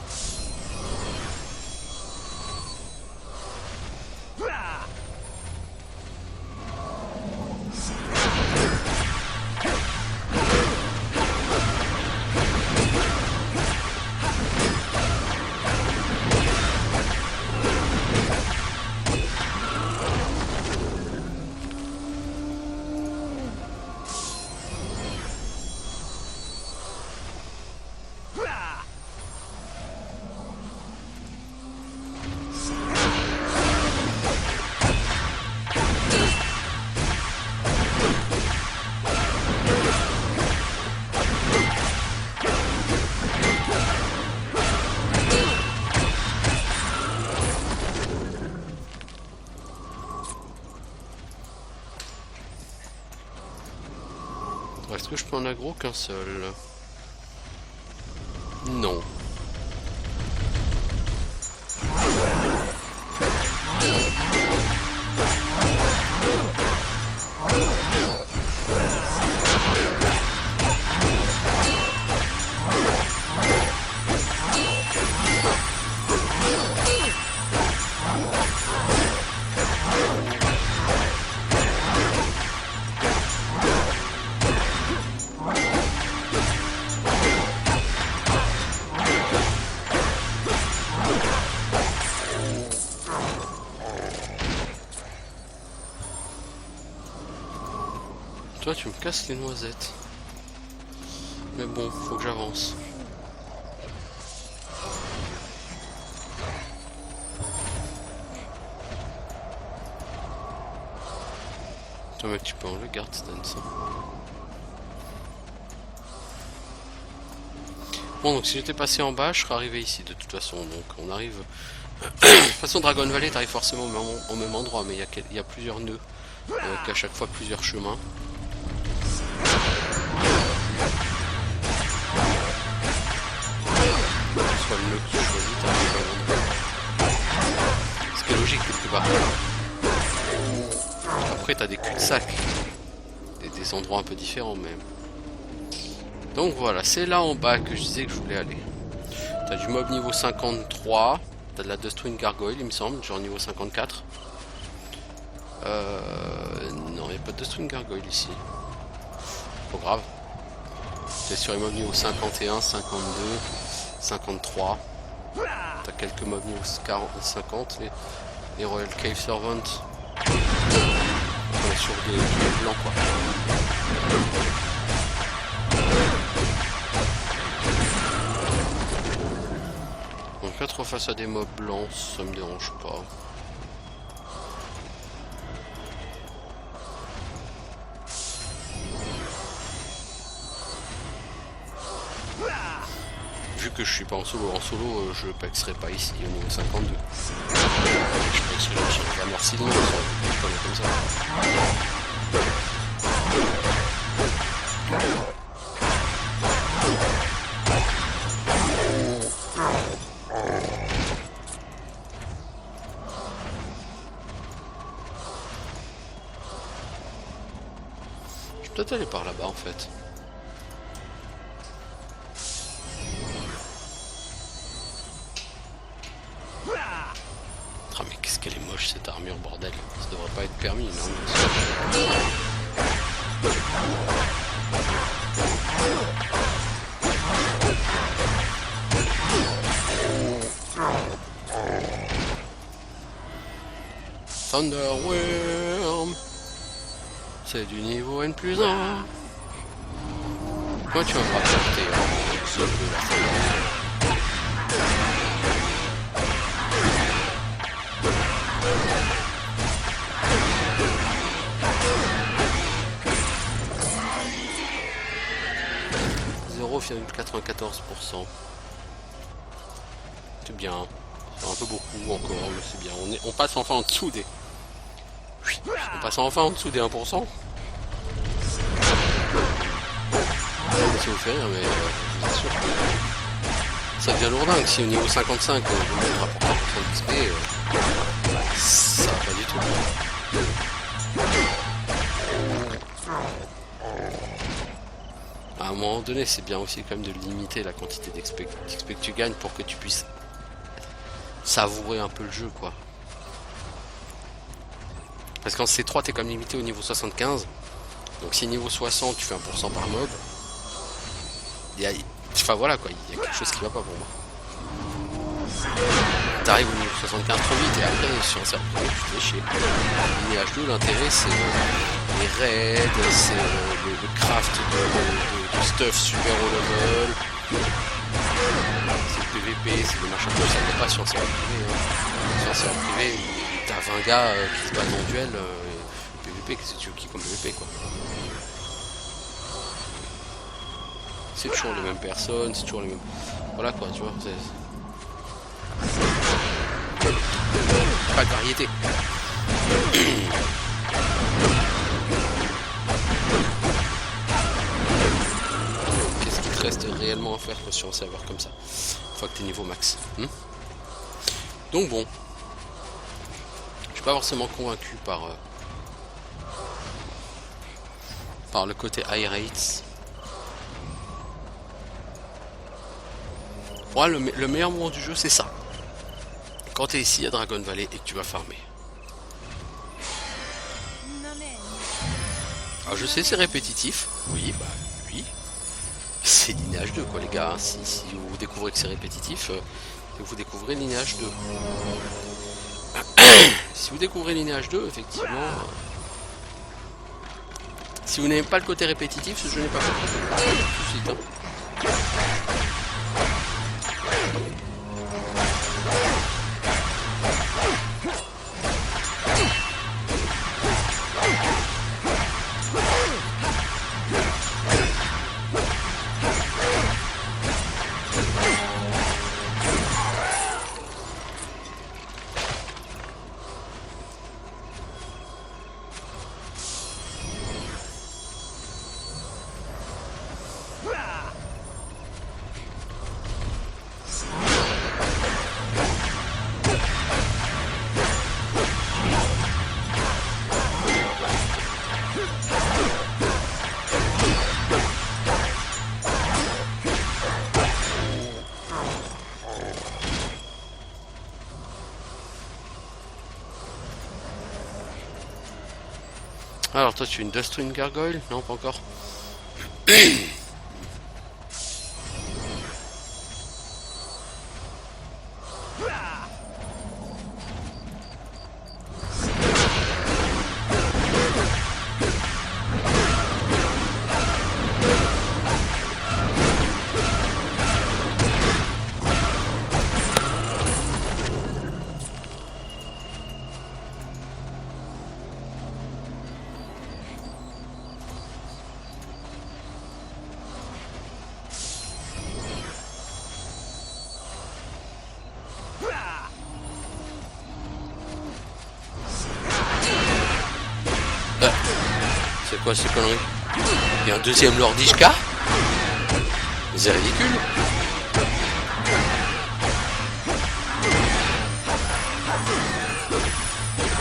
[SPEAKER 1] Est-ce que je peux en aggro qu'un seul? Non. Toi tu me casses les noisettes. Mais bon, faut que j'avance. Toi mec, tu peux enlever garde stance. Bon, donc si j'étais passé en bas, je serais arrivé ici de toute façon. Donc on arrive... de toute façon, Dragon Valley, t'arrives forcément au même endroit, mais il y a plusieurs nœuds. Donc à chaque fois plusieurs chemins. Soit le nœud que tu choisis, t'arrives à l'endroit. Ce qui est logique quelque part. Après t'as des cul-de-sac. Des endroits un peu différents même. Donc voilà, c'est là en bas que je disais que je voulais aller. T'as du mob niveau 53. T'as de la Dustwind Gargoyle il me semble, genre niveau 54. Non, il n'y a pas de Dustwind Gargoyle ici. Pas grave. T'es sur les mobs niveau 51, 52, 53. T'as quelques mobs niveau 40, 50. Les Royal Cave Servants. On est sur des blancs quoi. 4 face à des mobs blancs, ça me dérange pas. Vu que je suis pas en solo, je pexerai pas ici au niveau 52. Je pexerai sur la North Hill, comme ça. Je vais peut-être aller par là-bas en fait. Ah mais qu'est-ce qu'elle est moche cette armure, bordel. Ça devrait pas être permis, non? Thunderworm. C'est du niveau N+1. Moi tu vas pas capter seul de la Thunderworm. ,94%. C'est bien. C'est un peu beaucoup encore, mais c'est bien. On passe enfin en dessous des... On passe enfin en dessous des 1%. Ça vous fait rire, mais je vous assure que ça devient lourdingue. Si au niveau 55, vous mettez rapport à XP, ça va pas du tout. À un moment donné, c'est bien aussi quand même de limiter la quantité d'XP que tu gagnes pour que tu puisses savourer un peu le jeu, quoi. Parce qu'en C3, t'es comme limité au niveau 75. Donc si niveau 60, tu fais 1% par mob, enfin voilà quoi, il y a quelque chose qui va pas pour moi. T'arrives au niveau 75 trop vite et après sur un certain point, tu te fais chier. Lignage 2, l'intérêt c'est les raids, c'est le craft de stuff super haut level, c'est le PVP, c'est le machin comme ça, n'est pas sur un serveur privé. Hein. Sur un serveur privé, t'as 20 gars qui se battent en duel, PVP, qu'est-ce que tu veux qui comme PVP quoi. C'est toujours les mêmes personnes, c'est toujours les mêmes... Voilà quoi, tu vois, pas de variété. Qu'est-ce qu'il te reste réellement à faire quoi, sur un serveur comme ça, une fois que t'es niveau max Donc bon, je suis pas forcément convaincu par le côté high rates. Pour moi, le meilleur moment du jeu, c'est ça. Quand tu es ici à Dragon Valley et que tu vas farmer. Alors je sais, c'est répétitif. Oui, bah oui. C'est Lignage 2, quoi, les gars. Si vous découvrez que c'est répétitif, vous découvrez Lignage 2. Si vous découvrez Lignage 2, effectivement... Si vous n'aimez pas le côté répétitif, ce jeu n'est pas fait. Tout de suite, hein. Alors toi tu es une Dustwind Gargoyle? Non, pas encore. quoi ces conneries? Il y a un deuxième Lordishka? C'est ridicule.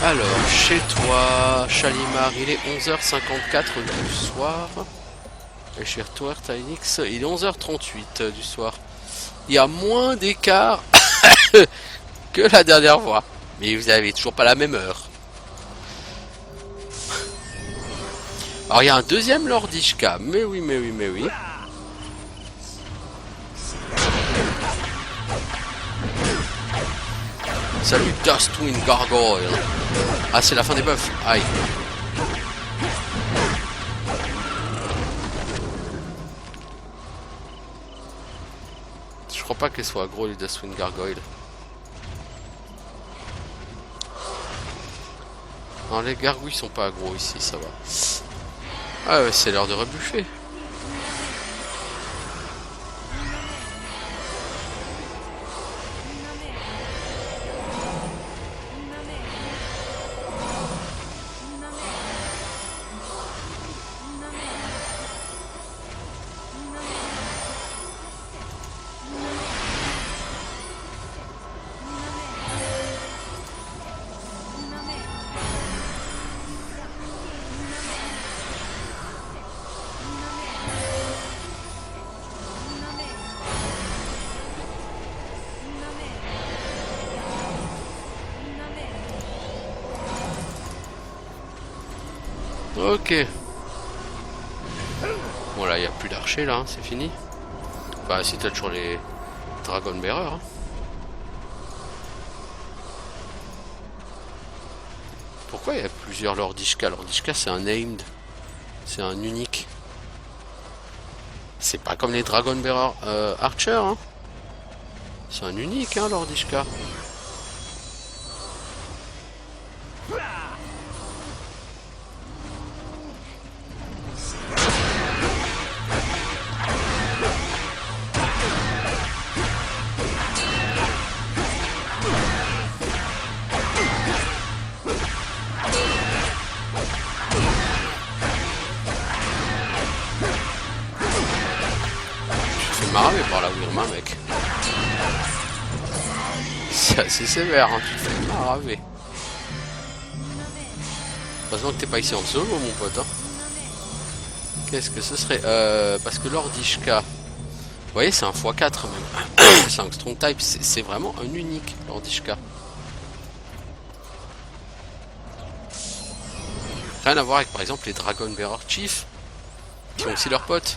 [SPEAKER 1] Alors, chez toi, Chalimar, il est 11h54 du soir. Et chez toi, Tynix, il est 11h38 du soir. Il y a moins d'écart que la dernière fois. Mais vous avez toujours pas la même heure. Alors, il y a un deuxième Lordishka. Mais oui, mais oui, mais oui. Salut Dustwind Gargoyle. Ah, c'est la fin des buffs. Aïe. Je crois pas qu'elle soit aggro les Dustwind Gargoyle. Non, les gargouilles sont pas aggro ici, ça va. Ah ouais, c'est l'heure de rebuffer. Ok. Bon là, il n'y a plus d'archers là, hein, c'est fini. Bah si t'as toujours les Dragon Bearer. Hein. Pourquoi il y a plusieurs Lordishka? Lordishka c'est un named. C'est un unique. C'est pas comme les Dragon Bearer Archer. Hein. C'est un unique hein, Lordishka. Maravé par la Wyrma mec. C'est assez sévère, hein, tu te fais maraver. Heureusement que t'es pas ici en solo mon pote. Hein. Qu'est-ce que ce serait parce que Lordishka, vous voyez c'est un x4 même. C'est un strong type, c'est vraiment un unique Lordishka. Rien à voir avec par exemple les Dragon Bearer Chief, qui ont aussi leurs potes.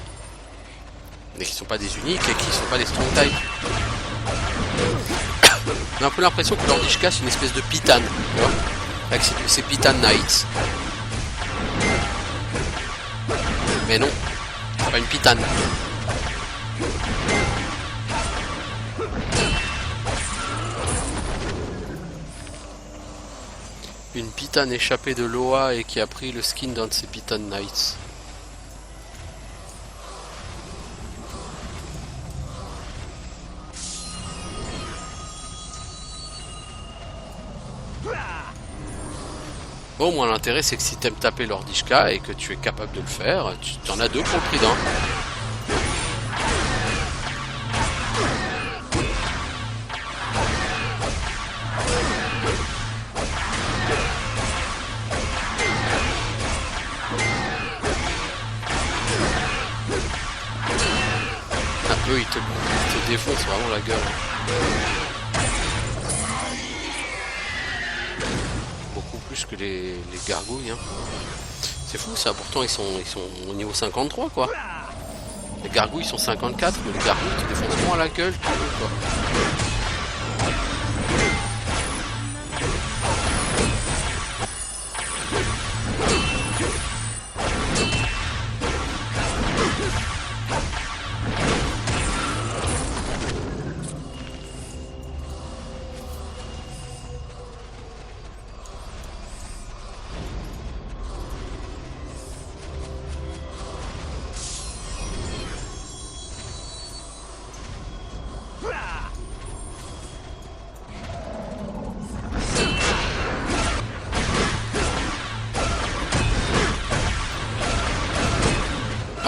[SPEAKER 1] Mais qui sont pas des uniques et qui sont pas des strong type. On a un peu l'impression que Lordishka c'est une espèce de pitane, tu vois, avec ces Pitane Knights. Mais non, c'est pas une pitane. Une pitane échappée de Loa et qui a pris le skin d'un de ces Pitane Knights. Bon, moi l'intérêt c'est que si t'aimes taper Lordishka et que tu es capable de le faire, tu en as deux pour le prix d'un. Un peu, il te défonce vraiment la gueule. Que les gargouilles hein. C'est fou ça, pourtant ils sont au niveau 53 quoi. Les gargouilles sont 54 mais les gargouilles te défoncent moins la gueule quoi.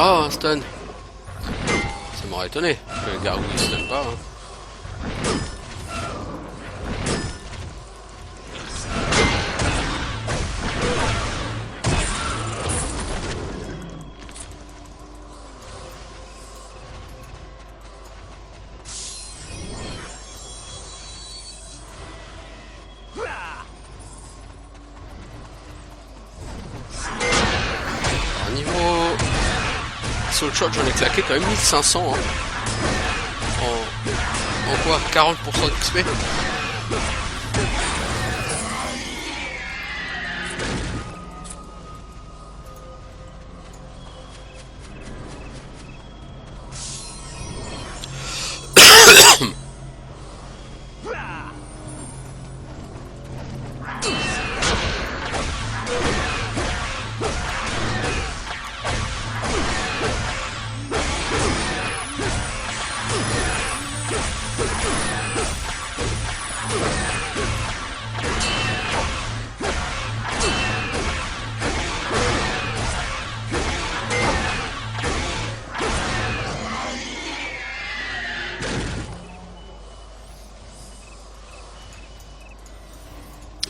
[SPEAKER 1] Oh, un stun. Ça m'aurait étonné que le gargouille stun pas. Hein. Sur le shot, j'en ai claqué quand même 1500 hein. En quoi 40% d'XP.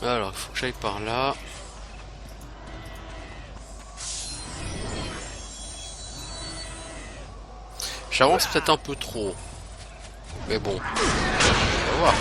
[SPEAKER 1] Alors, il faut que j'aille par là. J'avance peut-être un peu trop. Mais bon, on va voir.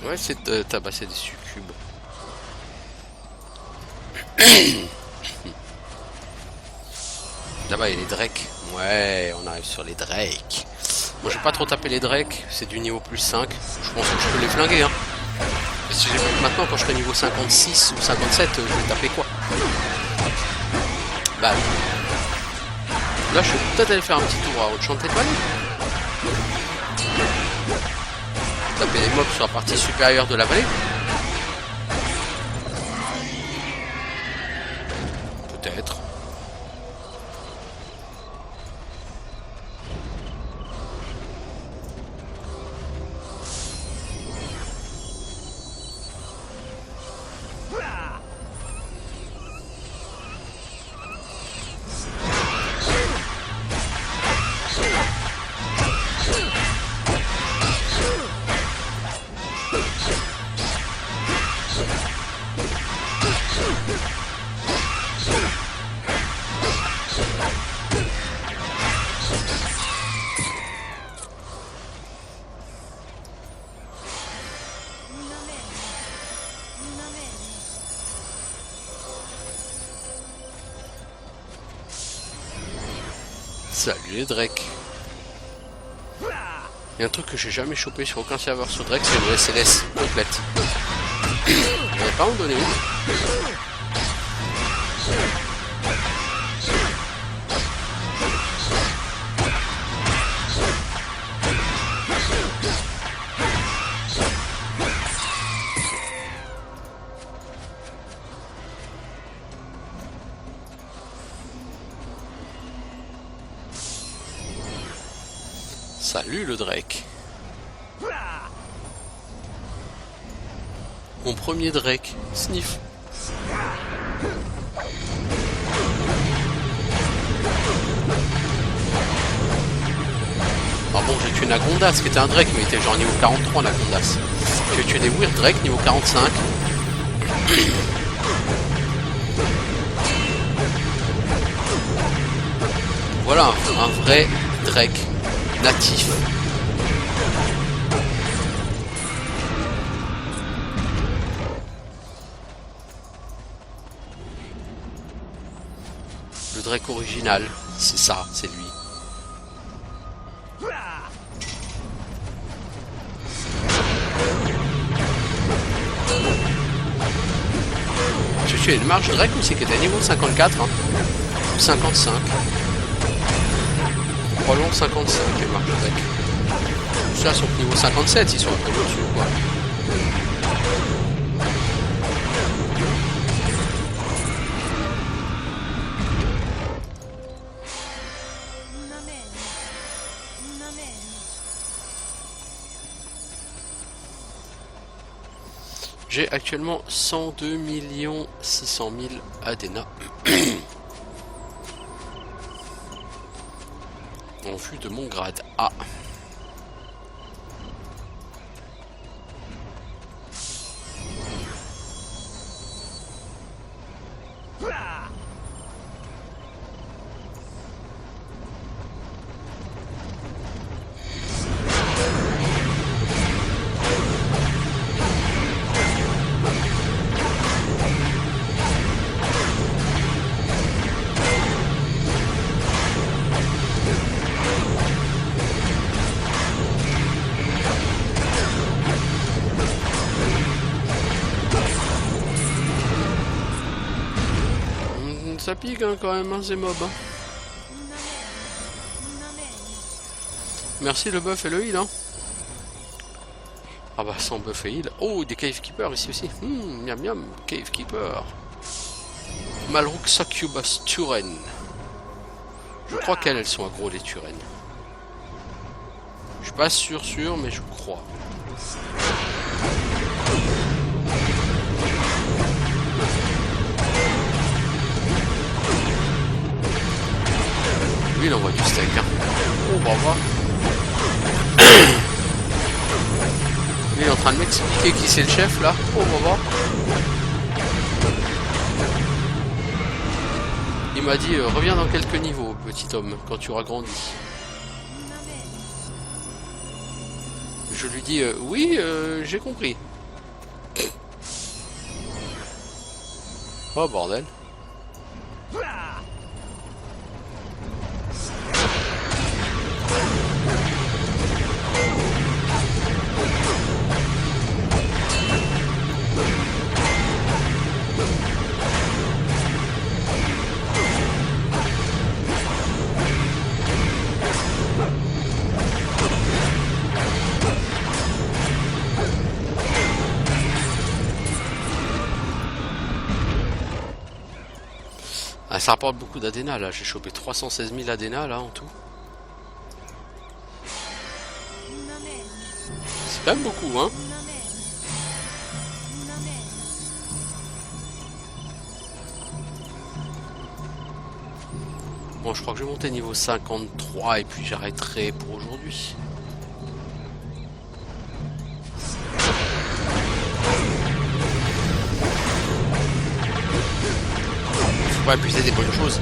[SPEAKER 1] Ouais, c'est de tabasser des succubes. Là-bas, il y a les drakes. Ouais, on arrive sur les drakes. Moi, je vais pas trop taper les drakes. C'est du niveau plus 5. Je pense que je peux les flinguer. Hein. Et si j'ai maintenant, quand je serai niveau 56 ou 57, je vais taper quoi? Bah oui. Là, je vais peut-être aller faire un petit tour à Enchanted Valley. Taper les mobs sur la partie supérieure de la vallée. Peut-être. Salut les Drake. Il y a un truc que j'ai jamais chopé sur aucun serveur sur Drake, c'est le SLS complète. On va pas en donner une. Salut le Drake. Mon premier Drake. Sniff. Ah bon, j'ai tué Nagondas qui était un Drake, mais il était genre niveau 43 Nagondas. J'ai tué des Weird Drake niveau 45. Voilà un vrai Drake natif. Le Drake original, c'est ça, c'est lui. J'ai tuer le Marche Drake aussi qui était niveau 54. Hein. 55. Probablement 55 les Marche Drake. Ceux-là sont niveau 57, ils sont un peu au-dessus quoi. J'ai actuellement 102 600 000 ADENA en vue de mon grade A. Ça pique hein, quand même, hein, ces mobs. Hein. Merci le buff et le heal. Hein. Ah bah sans buff et heal. Oh, des cave keepers ici aussi. Miam miam, cave keeper. Malrook Succubus Turen. Je crois qu'elles sont aggro les Turen. Je suis pas sûr, mais je crois. Lui il envoie du steak hein. Oh bah va. Lui il est en train de m'expliquer qui c'est le chef là. Oh bah va. Il m'a dit reviens dans quelques niveaux petit homme quand tu auras grandi. Je lui dis oui j'ai compris. Oh bordel. Ah, ça rapporte beaucoup d'ADENA là, j'ai chopé 316 000 ADENA là en tout. C'est quand même beaucoup hein. Bon je crois que je vais monter niveau 53 et puis j'arrêterai pour aujourd'hui. Faut pas abuser des bonnes choses.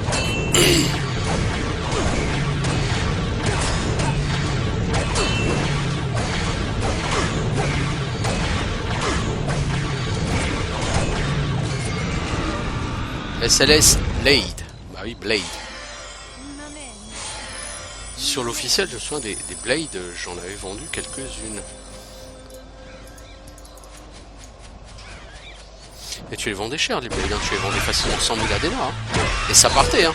[SPEAKER 1] SLS Blade. Bah oui, Blade. Sur l'officiel, je me souviens des Blades, j'en avais vendu quelques-unes. Et tu les vendais cher les Blades, hein. Tu les vendais facilement 100 000 ADENA. Hein. Et ça partait. Hein.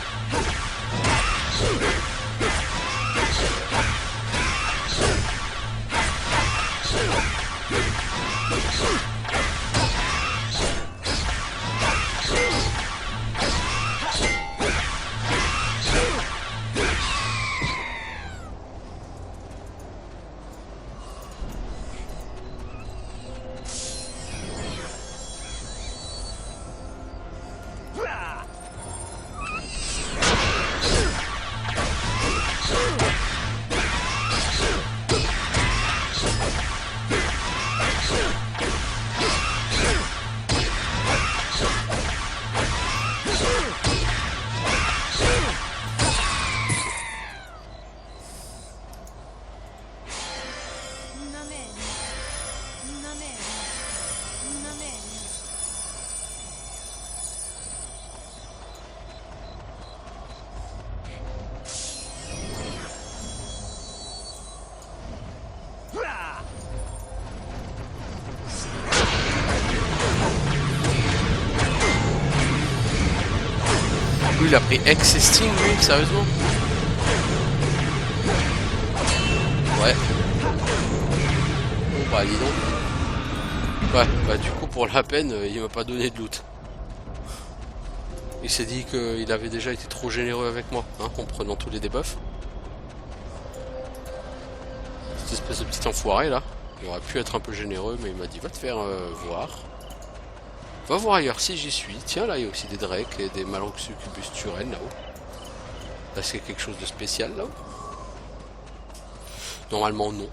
[SPEAKER 1] il a pris X et Sting, lui, sérieusement? Ouais. Bon bah dis donc. Ouais, bah du coup pour la peine, il m'a pas donné de loot. Il s'est dit qu'il avait déjà été trop généreux avec moi, hein, en prenant tous les debuffs. Cette espèce de petit enfoiré là. Il aurait pu être un peu généreux, mais il m'a dit va te faire voir. Va voir ailleurs si j'y suis. Tiens, là il y a aussi des Drake et des Malroxucubus Turen là-haut. Là c'est quelque chose de spécial là-haut. Normalement non.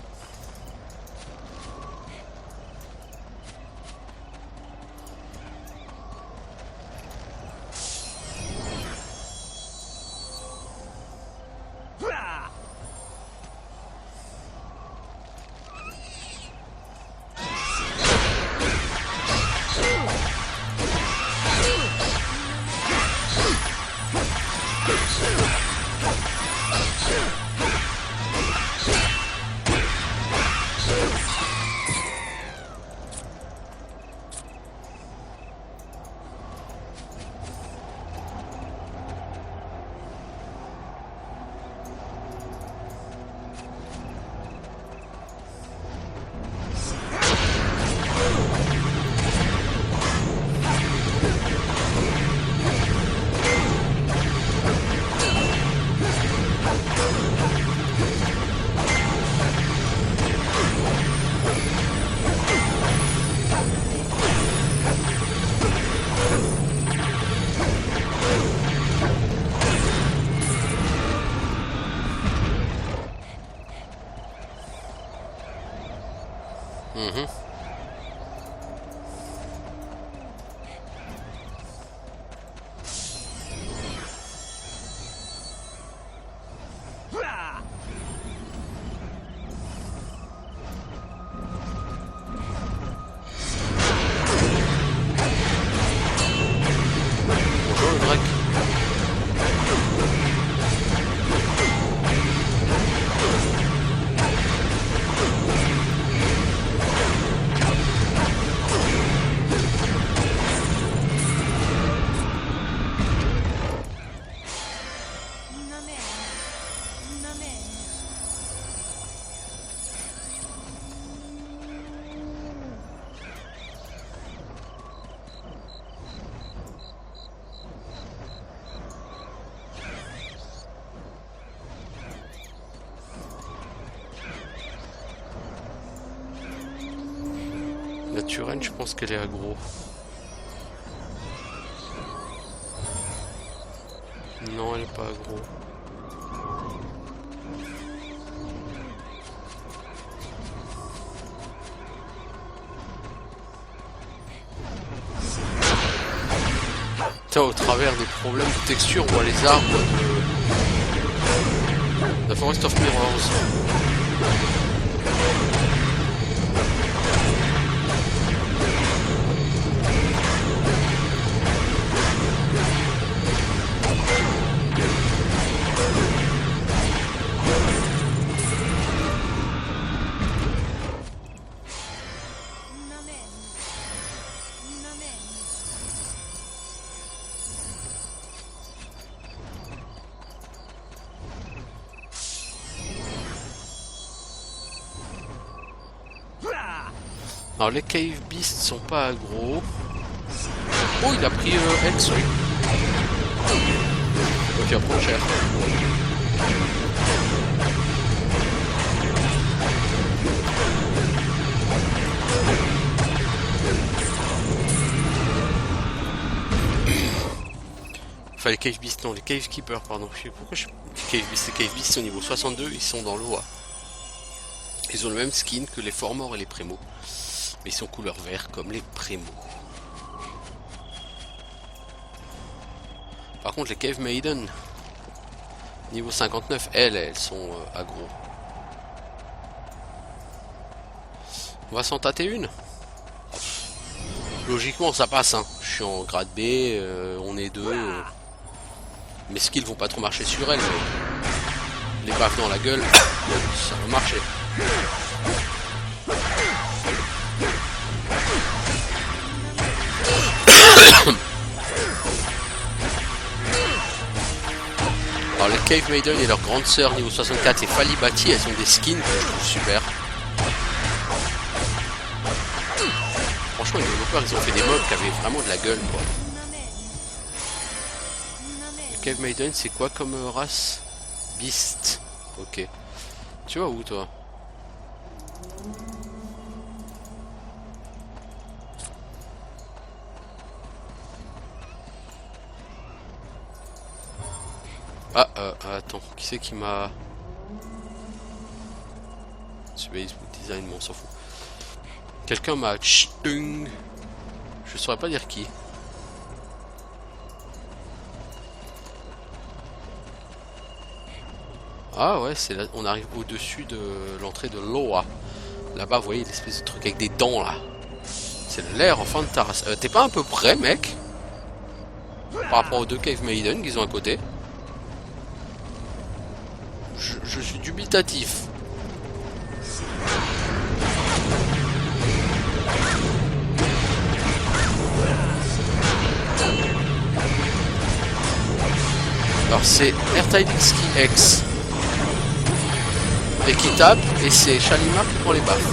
[SPEAKER 1] La Turenne, je pense qu'elle est aggro. Non, elle est pas aggro. Tiens, au travers des problèmes de texture, on voit les arbres de The Forest of Mirrors. Alors les Cave Beasts sont pas aggro. Oh, il a pris X, oui. Ok, on prend cher. Enfin les Cave Beasts, non, les Cave Keepers, pardon. Je sais pourquoi je... Les Cave Beasts au niveau 62, ils sont dans l'eau. Ils ont le même skin que les Formors et les Prémos. Mais ils sont couleur vert comme les Prémos. Par contre les Cave Maiden, niveau 59, elles sont aggro. On va s'en tâter une. Logiquement ça passe, hein. Je suis en grade B, on est deux. Mes skills vont pas trop marcher sur elles, mais les baffes dans la gueule, ça va marcher. Alors les Cave Maiden et leur grande sœur niveau 64 et Falibati, elles ont des skins que je trouve super. Franchement les développeurs ils ont fait des mobs qui avaient vraiment de la gueule quoi. Les Cave Maiden c'est quoi comme race? Beast. Ok. Tu vas où toi? Ah, attends, qui c'est qui m'a... Space Design, bon, on s'en fout. Quelqu'un m'a... Je saurais pas dire qui. Ah ouais, c'est là, on arrive au-dessus de l'entrée de Loa. Là-bas, vous voyez l'espèce de truc avec des dents, là. C'est l'air en fin de terrasse. T'es pas un peu près, mec? Par rapport aux deux Cave Maiden qu'ils ont à côté. Je suis dubitatif. Alors c'est Ertaïdinski X et qui tape et c'est Shalimar qui prend les baffes.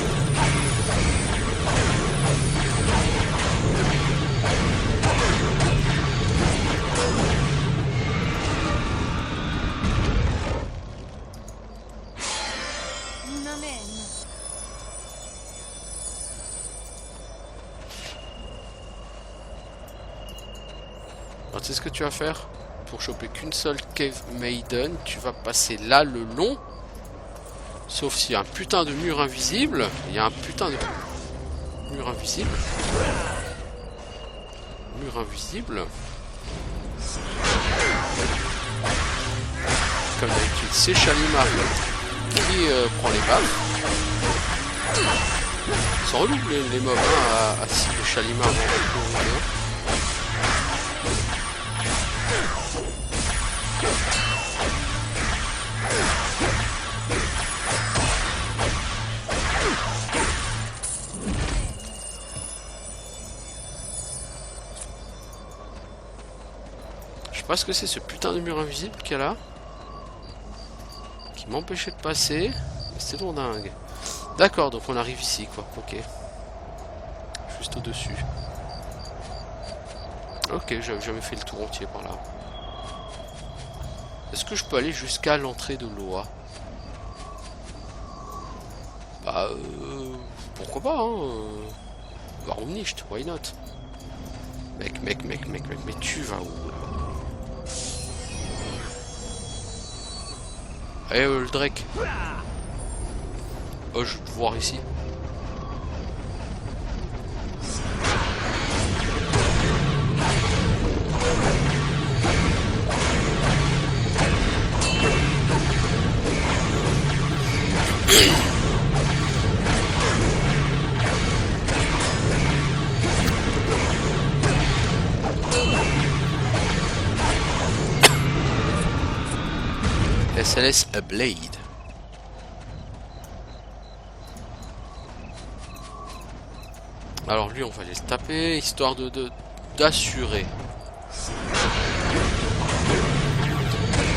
[SPEAKER 1] Alors tu sais ce que tu vas faire? Pour choper qu'une seule Cave Maiden, tu vas passer là le long. Sauf s'il y a un putain de mur invisible. Il y a un putain de mur invisible. Mur invisible. Comme d'habitude, c'est Shalimar qui prend les baffes. Ils sont relous les mobs hein, à cible Shalimar. Je sais pas ce que c'est ce putain de mur invisible qu'il y a là. Qui m'empêchait de passer. Mais c'est donc dingue. D'accord, donc on arrive ici quoi. Ok. Juste au-dessus. Ok, j'avais jamais fait le tour entier par là. Est-ce que je peux aller jusqu'à l'entrée de Loa? Bah pourquoi pas hein. Warum nicht, why not? Mec, mais tu vas où là? Eh le Drake. Oh je vais te voir ici. SLS A Blade. Alors lui on va aller se taper histoire d'assurer.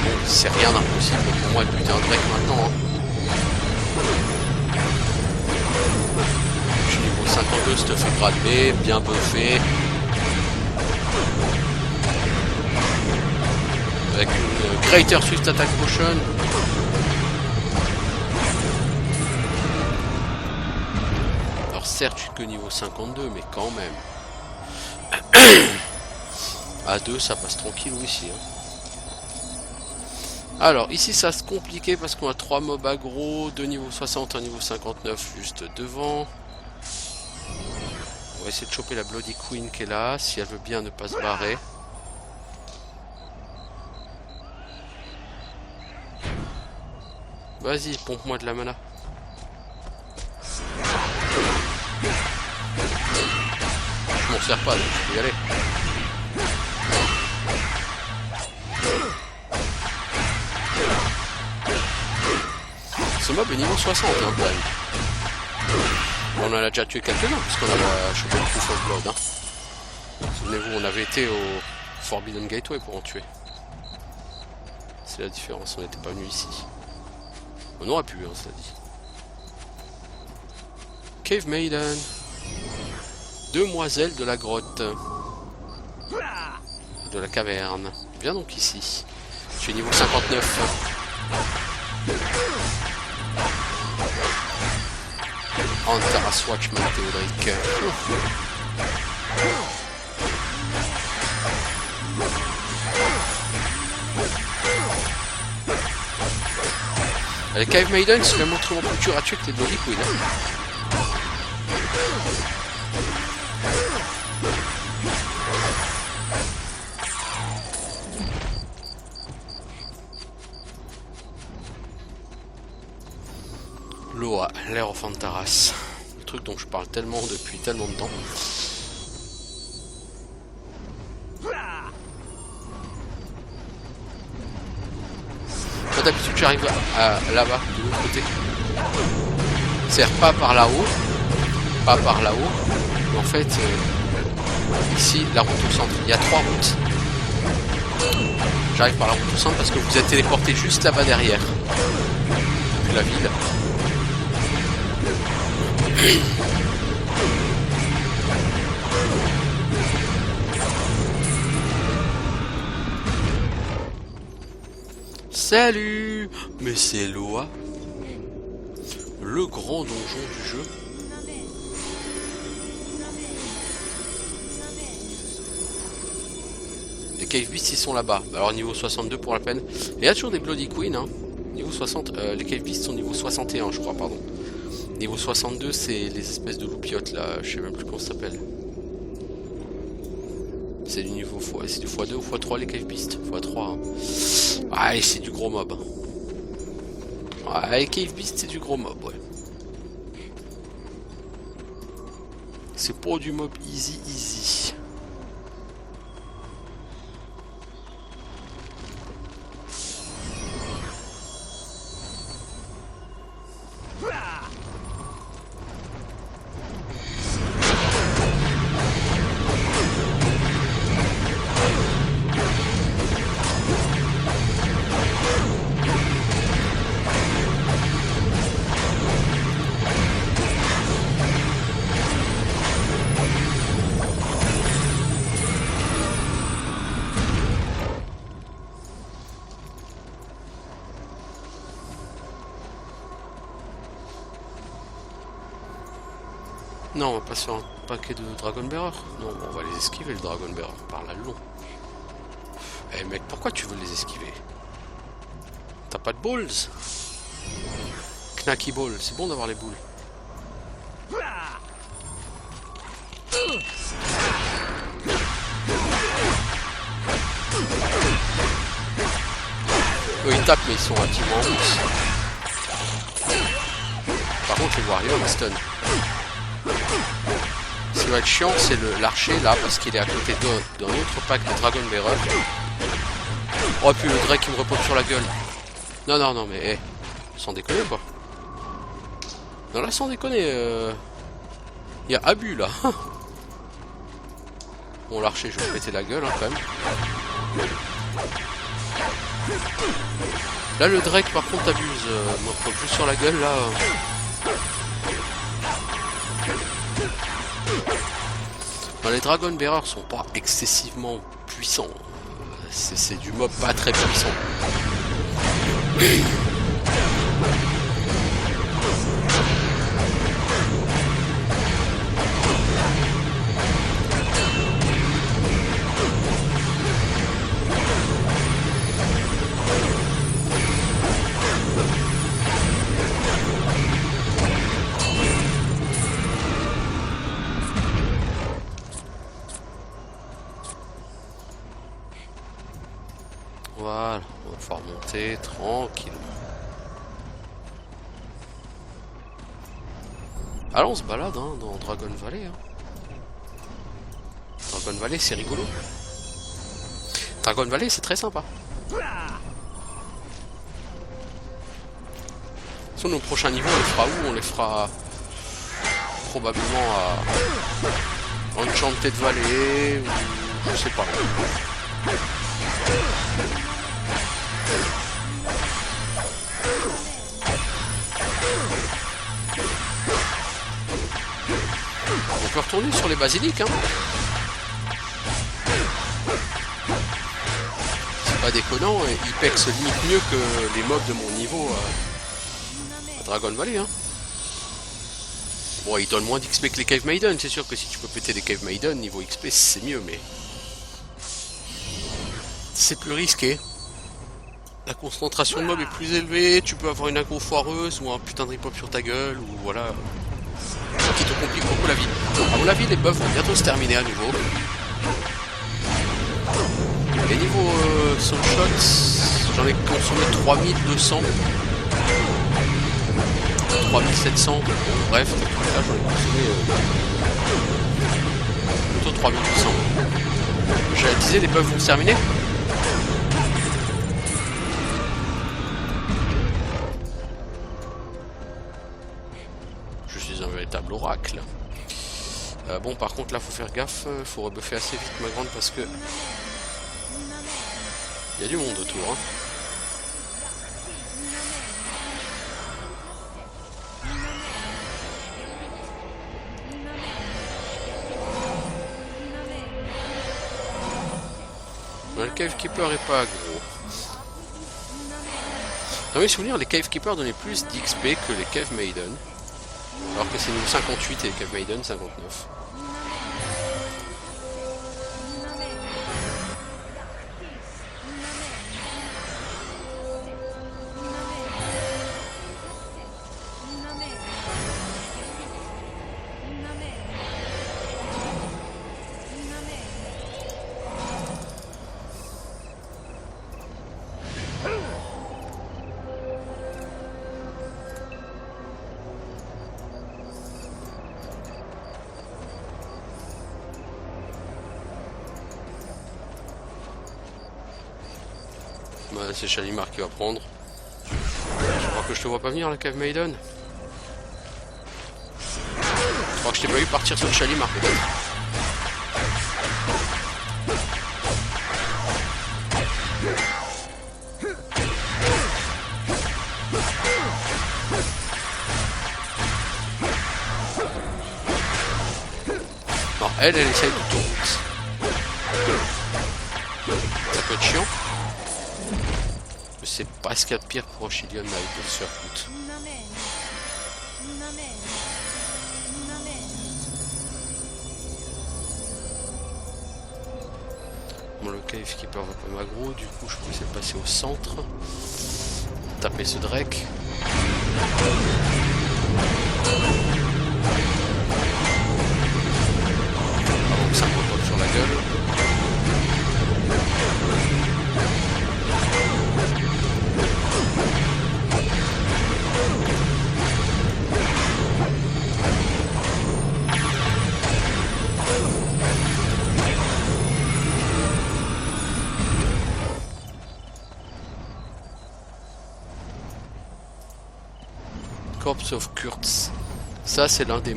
[SPEAKER 1] Bon, c'est rien d'impossible pour moi de buter un Drake maintenant hein. Je suis niveau 52, stuff fait grade B, bien buffé. Avec une Greater Swift Attack Potion. Alors certes je suis que niveau 52 mais quand même. À 2 ça passe tranquille ici hein. Alors ici ça se compliquer parce qu'on a 3 mobs aggro, 2 niveaux 60, un niveau 59 juste devant. On va essayer de choper la Bloody Queen qui est là, si elle veut bien ne pas se barrer. Vas-y, pompe-moi de la mana. Je m'en sers pas, donc je peux y aller. Ce mob est niveau 60 hein, quand même. On en a déjà tué quelques-uns parce qu'on a chopé le Proof of Blood. Hein. Souvenez-vous, on avait été au Forbidden Gateway pour en tuer. c'est la différence, on n'était pas venu ici. On aurait pu, hein, cela dit. Cave Maiden. Demoiselle de la grotte. De la caverne. Viens donc ici. Je suis niveau 59. Antaras Watchman Théodoric. Les Cave Maiden, c'est la montre plus dur à tuer que les Bloody Queen. Loa, l'air of Antaras. Le truc dont je parle tellement depuis tellement de temps. Quand d'habitude j'arrive là-bas, de l'autre côté. C'est-à-dire pas par là-haut. Pas par là-haut. Mais en fait, ici, la route au centre. Il y a 3 routes. J'arrive par la route au centre parce que vous êtes téléporté juste là-bas derrière. Depuis la ville. Salut! Mais c'est Loa, le grand donjon du jeu. Les Cave Beasts ils sont là-bas. Alors niveau 62 pour la peine. Et il y a toujours des Bloody Queen, hein. Niveau 60, les Cave Beasts sont niveau 61 je crois, pardon. Niveau 62 c'est les espèces de loupiotes là, je sais même plus comment ça s'appelle. C'est du niveau c'est du x2 ou x3 les Cave Beasts. x3 hein. Ah et c'est du gros mob. Ah les Cave Beasts c'est du gros mob ouais. C'est pas du mob easy. Non, on va pas sur un paquet de Dragon Bearer. Non, on va les esquiver le Dragon Bearer par là long. Eh mec, pourquoi tu veux les esquiver? T'as pas de balls? Knacky ball, c'est bon d'avoir les boules. Eux ils tapent mais ils sont relativement en mousse. Par contre les warriors ils stun. Ce qui va être chiant c'est l'archer là parce qu'il est à côté d'un autre pack de Dragon Bearer. Oh puis le Drake qui me repose sur la gueule. Non mais hey, sans déconner quoi. Non là sans déconner il y a abus là. Bon l'archer je vais me péter la gueule hein, quand même. Là le Drake par contre abuse, me repose juste sur la gueule là. Non, les Dragon Bearers sont pas excessivement puissants. C'est du mob pas très puissant. Voilà, on va pouvoir monter tranquillement. Alors on se balade hein, dans Dragon Valley. Hein. Dragon Valley c'est rigolo. Dragon Valley c'est très sympa. Sur nos prochains niveaux on les fera où? On les fera probablement à Enchanted Valley ou je sais pas. retourner sur les basiliques, hein. C'est pas déconnant, il pexe limite mieux que les mobs de mon niveau à Dragon Valley, hein. Bon, il donne moins d'XP que les Cave Maiden, c'est sûr que si tu peux péter les Cave Maiden, niveau XP c'est mieux, mais c'est plus risqué. La concentration de mob est plus élevée, tu peux avoir une aggro foireuse ou un putain de rip-hop sur ta gueule, ou voilà. Qui te complique beaucoup la vie. A mon avis, les buffs vont bientôt se terminer à nouveau. Les niveaux soul shots, j'en ai consommé 3200. 3700, bon, bref, là j'en ai consommé plutôt 3800. J'avais disais, les buffs vont se terminer. Je suis un véritable oracle. Bon, par contre, là, faut faire gaffe, faut rebuffer assez vite ma grande parce que il y a du monde autour. Hein. Le Cave Keeper est pas gros. Dans mes souvenirs, les Cave Keeper donnaient plus d'XP que les Cave Maiden. Alors que c'est niveau 58 et les Cave Maiden 59. Bah, c'est Shalimar qui va prendre. Je crois que je te vois pas venir la Cave Maiden. Je crois que je t'ai pas vu partir sur Shalimar peut-être. Non, elle essaye de tout. Ça peut être chiant. C'est pas ce qu'il y a de pire pour un Chilean Knight de se faire foutre. Bon, le Cave Keeper va pas m'aggro, du coup je peux essayer de passer au centre. Taper ce Drake. Avant que ça me repop sur la gueule. Corpse of Kurtz. Ça c'est l'un des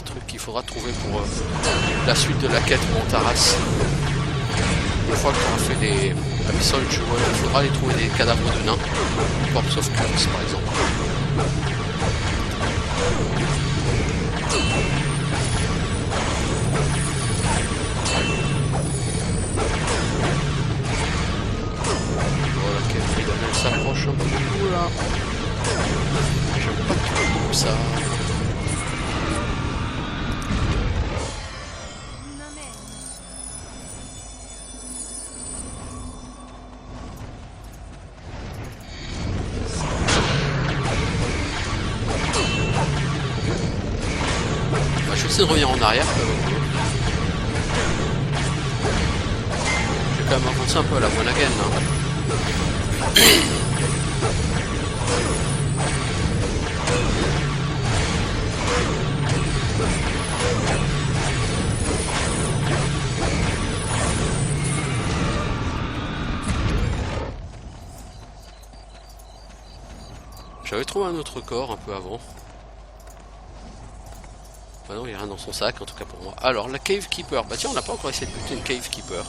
[SPEAKER 1] trucs qu'il faudra trouver pour la suite de la quête Montaras. Une fois que tu auras fait les Abyssal Jewel, il faudra aller trouver des cadavres de nains. Corpse of Kurtz par exemple. Voilà, elle s'approche un peu beaucoup là. J'aime pas trop ça. Bah, je vais essayer de revenir en arrière. Je vais quand même avancer un peu à la bonne again là. J'avais trouvé un autre corps un peu avant. Bah non, il n'y a rien dans son sac, en tout cas pour moi. Alors, la Cave Keeper. Bah tiens, on n'a pas encore essayé de buter une Cave Keeper.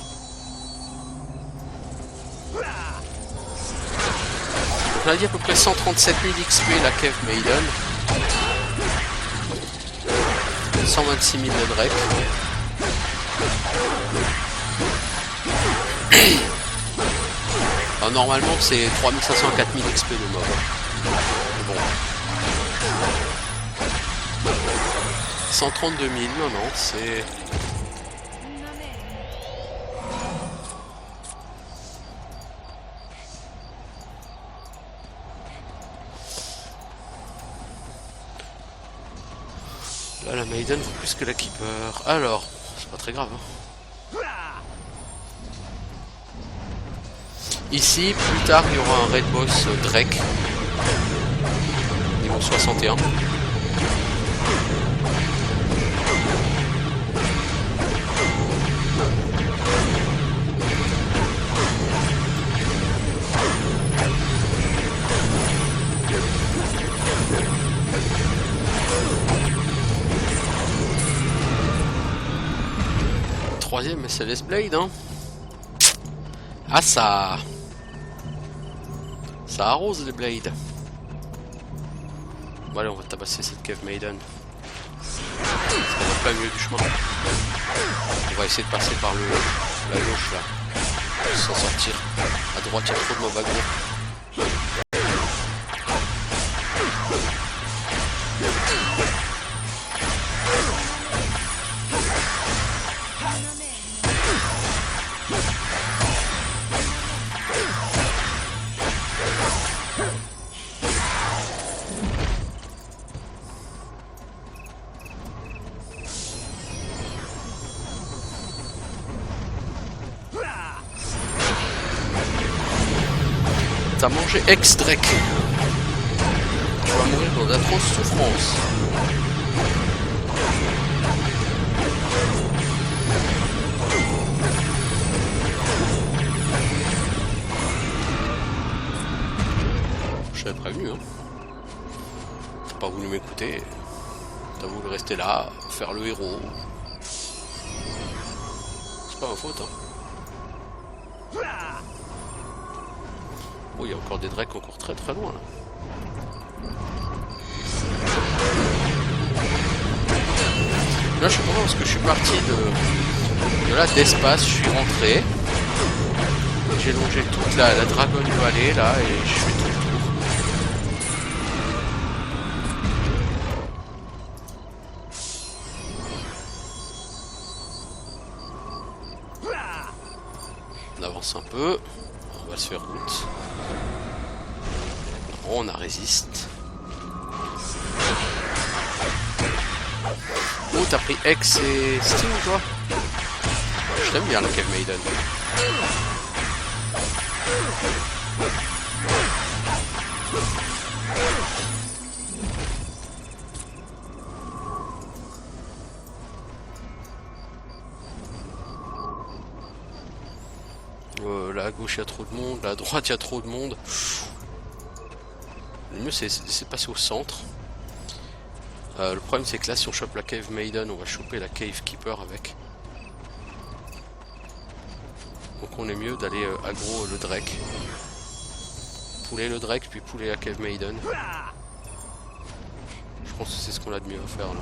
[SPEAKER 1] Donc on a dit à peu près 137 000 XP la Cave Maiden. 126 000 de Drake. Alors, normalement c'est 3500 à 4000 XP le mob. Bon. 132 000, non, c'est... Là, la Maiden vaut plus que la Keeper. Alors, c'est pas très grave. Hein. Ici, plus tard, il y aura un raid boss Drake. Niveau 61. Troisième SLS Blade, hein. Ah, ça arrose les Blades. Bon allez, on va tabasser cette Cave Maiden. On va pas mieux du chemin. On va essayer de passer par la gauche là. Sans sortir. À droite il y a trop de mobs aggro. T'as mangé ex-Drake. Tu vas mourir dans d'atroces souffrances. Je t'avais prévenu, hein. T'as pas voulu m'écouter. T'as voulu rester là, faire le héros. C'est pas ma faute, hein. Oh, il y a encore des drakes encore très très loin là. Là je suis content parce que je suis parti de là d'espace, je suis rentré. J'ai longé toute la Dragon Valley là et je fais tout le tour. On avance un peu. On va se faire route. On a résiste. Oh, t'as pris X et Sting, toi? Je t'aime bien la Cave Maiden. Là à gauche il y a trop de monde, là à droite il y a trop de monde. Le mieux c'est passer au centre. Le problème c'est que là si on chope la Cave Maiden on va choper la Cave Keeper avec. Donc on est mieux d'aller aggro le Drake. Pouler le Drake puis pouler la Cave Maiden. Je pense que c'est ce qu'on a de mieux à faire là.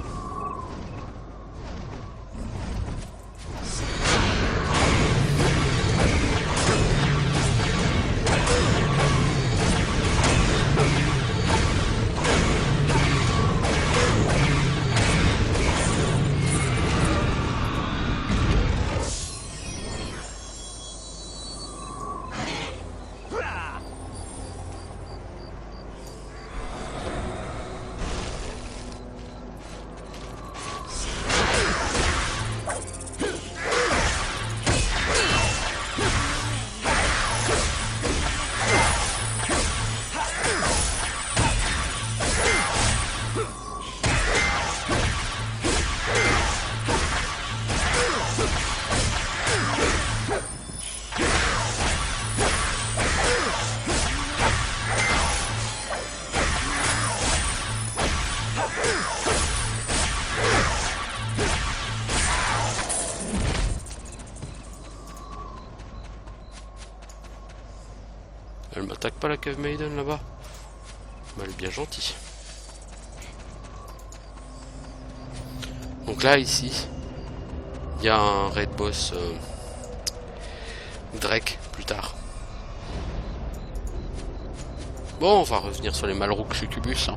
[SPEAKER 1] Elle m'attaque pas la Cave Maiden là-bas. Mais elle est bien gentille. Donc là, ici, il y a un raid boss Drake plus tard. Bon, on va revenir sur les Malrook Succubus. Hein.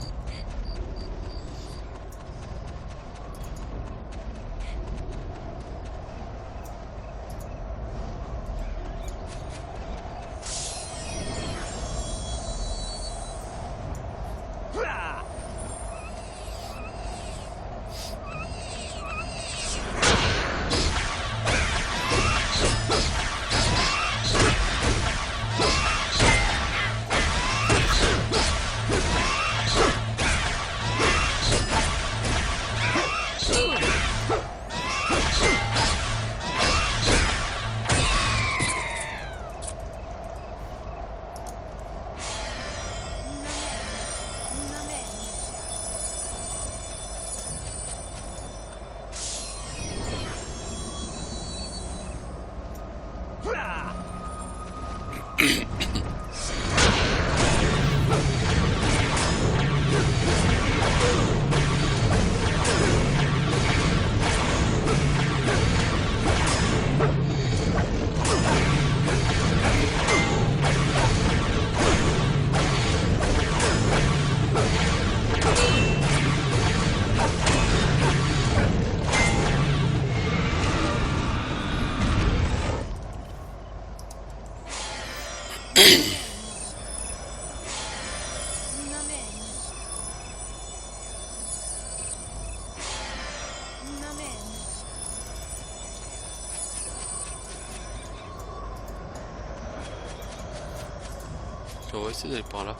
[SPEAKER 1] On va essayer d'aller par là.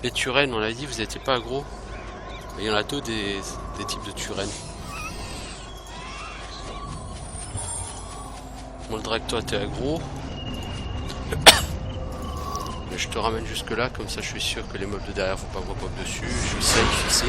[SPEAKER 1] Les Turènes, on l'a dit, vous n'étiez pas aggro. Il y en a deux des types de Turènes. Bon, le Drake, toi, t'es aggro. Mais je te ramène jusque là, comme ça je suis sûr que les mobs de derrière vont pas me pop dessus. Je suis safe ici.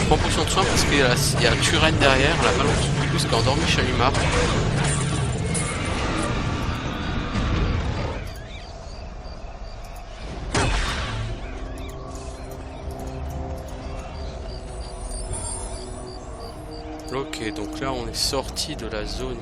[SPEAKER 1] Prends potion de soin parce qu'il y a un Turenne derrière, la Malrook Succubus qui a endormi Shalimar. Ok, donc là on est sorti de la zone.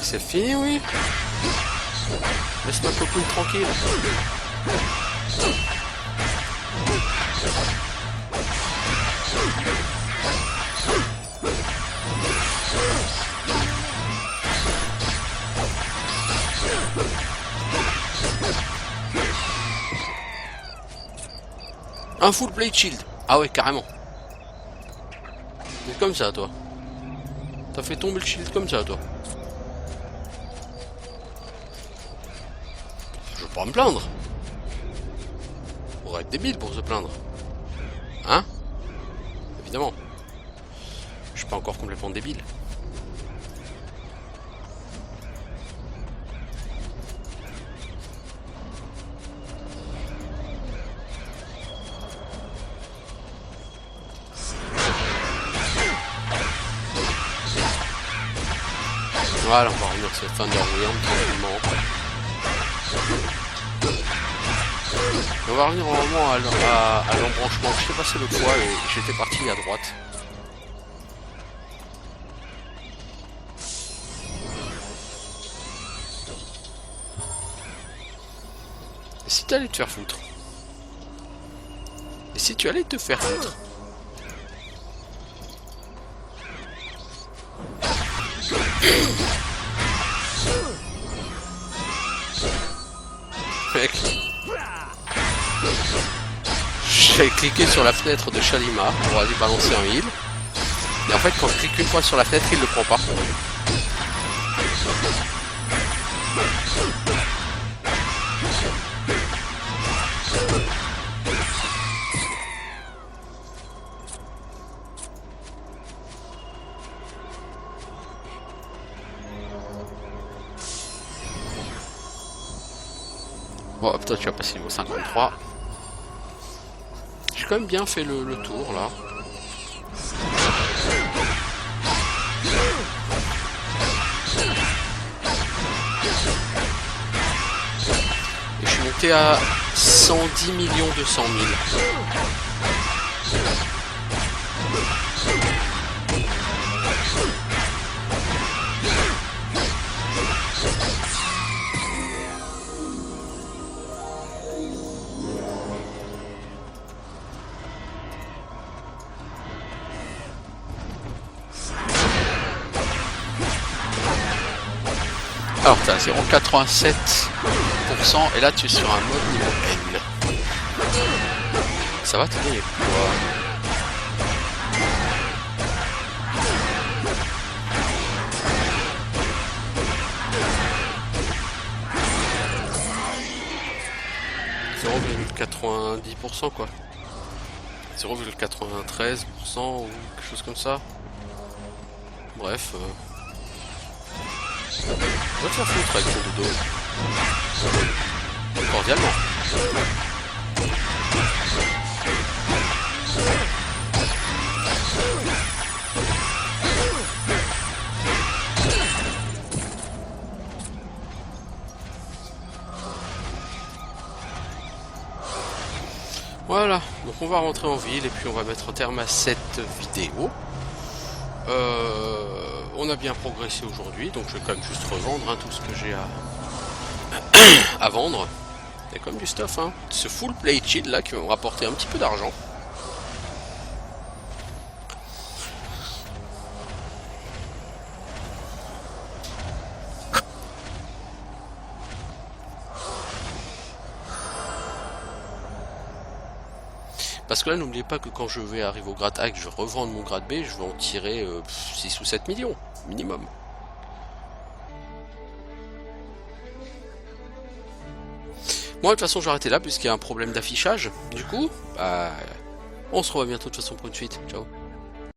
[SPEAKER 1] C'est fini, oui. Laisse ma copine tranquille. Un full blade shield. Ah ouais, carrément. C'est comme ça, toi. T'as fait tomber le shield comme ça, toi. Je vais pas me plaindre. On va être débile pour se plaindre. Hein? Évidemment. Je suis pas encore complètement débile. Voilà, on va revenir sur Thunder Wyrm tranquillement. On va revenir vraiment à l'embranchement. Je t'ai passé le poids et j'étais parti à droite. si tu allais te faire foutre? Et si tu allais te faire foutre? Mec. J'ai cliqué sur la fenêtre de Shalimar pour aller balancer un heal. Et en fait, quand je clique une fois sur la fenêtre, il ne le prend pas. Bon, putain, tu vas passer niveau 53. J'ai quand même bien fait le tour, là. Et je suis monté à 110 200 000. Alors t'as 0,87% et là tu es sur un mode niveau N. Ça va te donner quoi? ,90% quoi. 0,93% ou quelque chose comme ça. Bref. Va te faire foutre avec ton dodo. Cordialement. Voilà, donc on va rentrer en ville et puis on va mettre un terme à cette vidéo. On a bien progressé aujourd'hui, donc je vais quand même juste revendre hein, tout ce que j'ai à vendre. Il y a quand même du stuff, hein. Ce full plate shield là qui va me rapporter un petit peu d'argent. Parce que là, n'oubliez pas que quand je vais arriver au grade A et que je vais revendre mon grade B, je vais en tirer 6 ou 7 millions, minimum. Bon, de toute façon, je vais arrêter là, puisqu'il y a un problème d'affichage. Du coup, bah, on se revoit bientôt de toute façon pour une suite. Ciao.